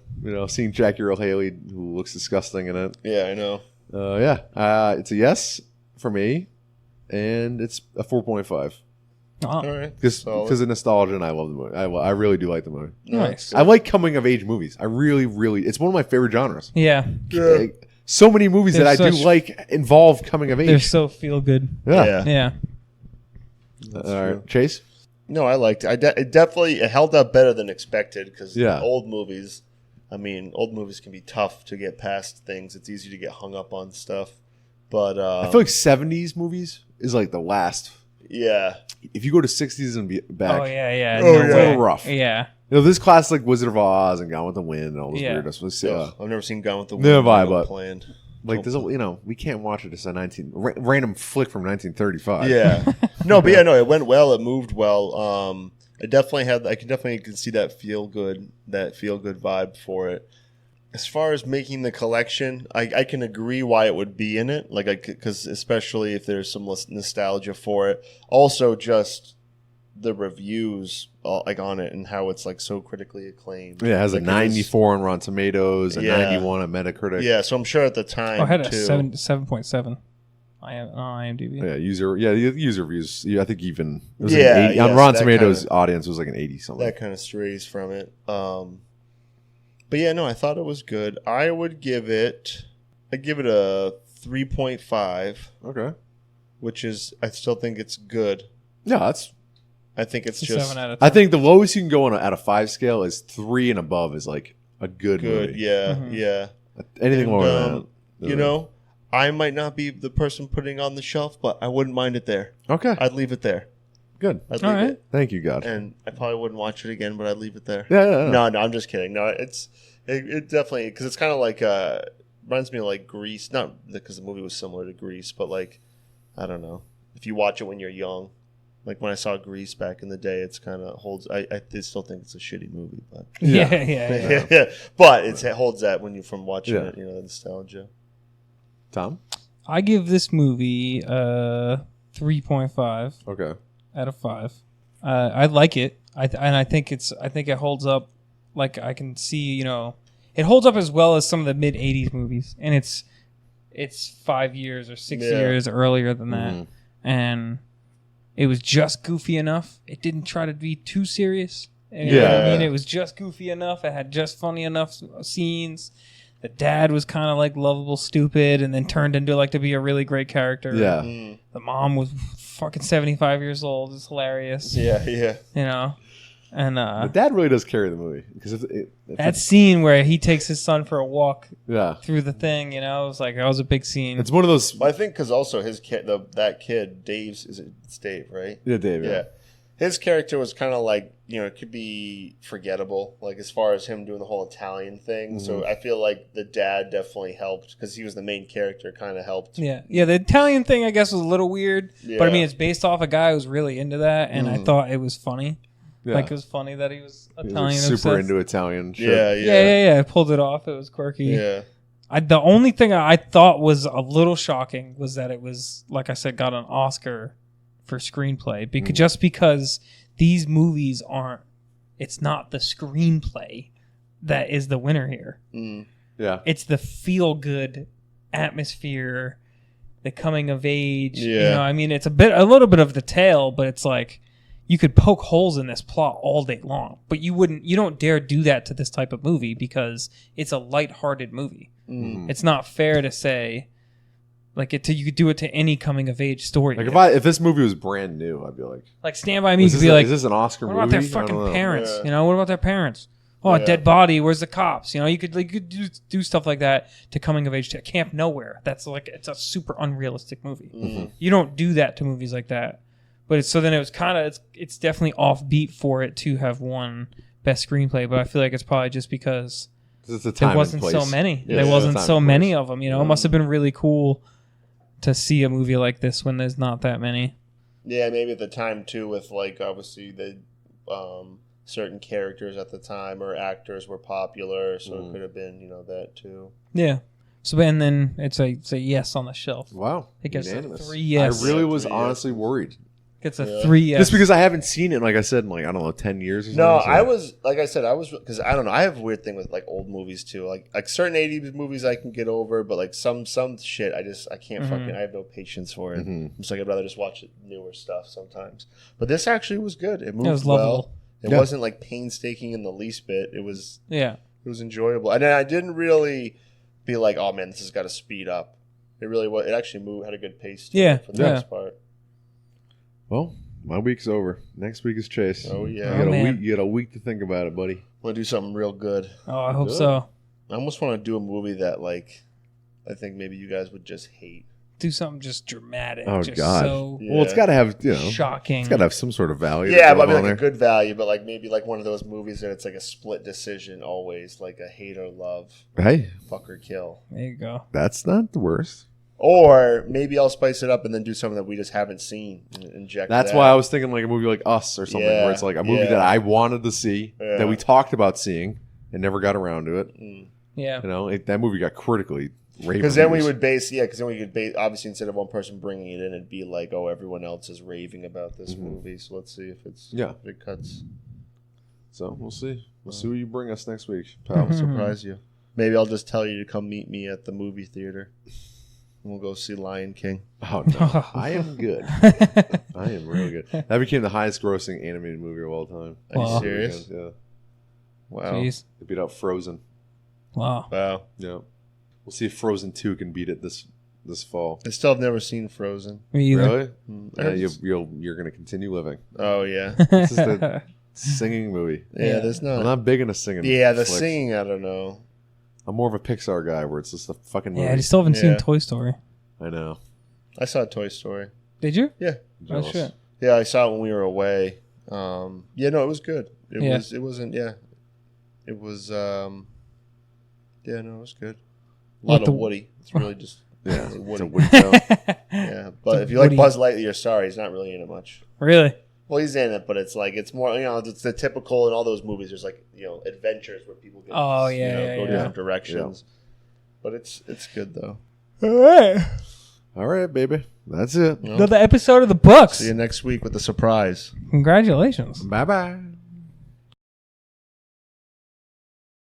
Seeing Jackie Earle Haley, who looks disgusting in it. Yeah, I know. It's a yes for me, and it's a 4.5 Oh, All right. because of nostalgia, and I love the movie. I really do like the movie. nice. I like coming of age movies. I really, it's one of my favorite genres. Yeah. So many movies They're that I do such- like involve coming of They're age. so feel good. Yeah. Yeah. All right, Chase. No, I liked it. It held up better than expected because Yeah. old movies can be tough to get past things. It's easy to get hung up on stuff. But I feel like 70s movies is like the last. yeah. If you go to 60s and back, Oh, yeah. Oh, No yeah. it's a way. little rough. Yeah. This class like Wizard of Oz and Gone with the Wind and all those Yeah. weirdness. I've never seen Gone with the Wind. Never have I, but- planned. Like there's we can't watch it as a random flick from 1935. Yeah. No, but it went well. It moved well. I can see that feel good vibe for it. As far as making the collection, I can agree why it would be in it. Because especially if there's some nostalgia for it. Also, just the reviews on it and how it's like so critically acclaimed. Yeah, it has a Like, 94 on Rotten Tomatoes, a Yeah. 91 on Metacritic. Yeah, so I'm sure at the time I had a too. 7.7 on IMDb. Yeah, user reviews. Yeah, I think even it was Yeah, like an 80, on yes, Rotten that Tomatoes kinda- audience was like an 80 something. That kind of strays from it. But yeah, no, I thought it was good. I'd give it a 3.5, Okay. which is I still think it's good. Yeah, I think it's It's a just 7 out of 10. I think the lowest you can go on out of 5 scale is 3 and above is like a good good. movie. Yeah, Mhm. yeah. Anything And, lower than that. I might not be the person putting it on the shelf, but I wouldn't mind it there. Okay, I'd leave it there. good. I'd All leave right. it, Thank you, God. and I probably wouldn't watch it again, but I'd leave it there. Yeah. No, I'm just kidding. No, it definitely because it's kind of like reminds me of like Grease, not because the movie was similar to Grease, but like I don't know if you watch it when you're young. Like when I saw Grease back in the day, it's kind of holds. I still think it's a shitty movie, but Yeah. but it holds that when you're from watching Yeah. it, the nostalgia. Tom. I give this movie 3.5 Okay. out of 5. I like it. I think it holds up. Like I can see, it holds up as well as some of the mid 80s movies, and it's 5 years or 6 Yeah. years earlier than that, Mhm. and it was just goofy enough. It didn't try to be too serious. You know Yeah. what I mean, it was just goofy enough. It had just funny enough scenes. The dad was kind of like lovable, stupid, and then turned into like to be a really great character. Yeah. Mm. The mom was fucking 75 years old. It's hilarious. Yeah. And The dad really does carry the movie because that scene where he takes his son for a walk yeah, through the thing, it was like that was a big scene. it's one of those. Well, I think because also his kid, that kid, Dave's, it's Dave, right? Yeah, Dave. Yeah. his character was kind of like, it could be forgettable, like as far as him doing the whole Italian thing. So I feel like the dad definitely helped because he was the main character, kind of helped. Yeah. The Italian thing, I guess, was a little weird. Yeah. But I mean, it's based off a guy who's really into that, and I thought it was funny. Yeah. Like, it was funny that he was Italian. He was super into Italian shit. Yeah. I pulled it off. It was quirky. Yeah. The only thing I thought was a little shocking was that it was, like I said, got an Oscar for screenplay. Just because these movies it's not the screenplay that is the winner here. Yeah. It's the feel-good atmosphere, the coming of age. Yeah. I mean, it's a little bit of the tale, but it's like, you could poke holes in this plot all day long, but you don't dare do that to this type of movie because it's a lighthearted movie. It's not fair to say, like, you could do it to any coming of age story. Like if this movie was brand new, I'd be like Stand By Me could be like, is this an Oscar movie? What about their fucking parents? Yeah. What about their parents? Oh, a dead body. Where's the cops? You could do stuff like that to coming of age to Camp Nowhere. That's like, it's a super unrealistic movie. You don't do that to movies like that. But it's definitely offbeat for it to have won Best Screenplay. But I feel like it's probably just because there wasn't so many. There wasn't so many of them. It must have been really cool to see a movie like this when there's not that many. Yeah, maybe at the time too, with like obviously the certain characters at the time or actors were popular, so it could have been that too. Yeah. So and then it's a yes on the shelf. Wow, it gets a 3 yes. I really was honestly worried. It's a 3 yes. Just because I haven't seen it, like I said, in 10 years or something. No, I was, like I said, because I don't know. I have a weird thing with like old movies too. Like certain 80s movies I can get over, but like some shit I can't fucking, I have no patience for it. It's like I'd rather just watch newer stuff sometimes. But this actually was good. It moved well. It wasn't like painstaking in the least bit. It was enjoyable. And I didn't really be like, oh man, this has got to speed up. It really was. It actually had a good pace to it for the most part. Well, my week's over. Next week is Chase. Oh yeah, you got a week to think about it, buddy. Want to do something real good? Oh, I hope so. I almost want to do a movie that like I think maybe you guys would just hate. Do something just dramatic. Oh just God! So well, it's got to have shocking. It's got to have some sort of value. Yeah, but I mean, like a good value, but like maybe like one of those movies that it's like a split decision always, like a hate or love. Hey, fuck or kill. There you go. That's not the worst. Or maybe I'll spice it up and then do something that we just haven't seen. Inject. That's why I was thinking like a movie like Us or something, where it's like a movie that I wanted to see, that we talked about seeing and never got around to it. Yeah, that movie got critically raved. Because then we could base, obviously instead of one person bringing it in, it'd be like, oh, everyone else is raving about this movie. So let's see if if it cuts. So we'll see. We'll see what you bring us next week, pal. Surprise you. Maybe I'll just tell you to come meet me at the movie theater. We'll go see Lion King. Oh, no. I am good. I am real good. That became the highest grossing animated movie of all time. Are you serious? Yeah. Wow. Jeez. It beat out Frozen. Wow. Yeah. We'll see if Frozen 2 can beat it this fall. I still have never seen Frozen. Me either. Really? You're going to continue living. Oh, yeah. This is the singing movie. Yeah, there's not. I'm not big into singing. Yeah, the singing, I don't know. I'm more of a Pixar guy where it's just a fucking movie. Yeah, I still haven't seen Toy Story. I know. I saw Toy Story. Did you? Yeah. Oh, shit. Yeah, I saw it when we were away. It was good. It was good. It was good. A lot of Woody. It's really just Woody. It's a Woody film. Yeah, but if you like Buzz Lightyear, you're sorry, he's not really in it much. Really? Well, he's in it, but it's like it's more it's the typical in all those movies. There's like adventures where people get go different directions. Yeah. But it's good though. All right, baby. That's it. Another episode of the books. See you next week with a surprise. Congratulations. Bye bye.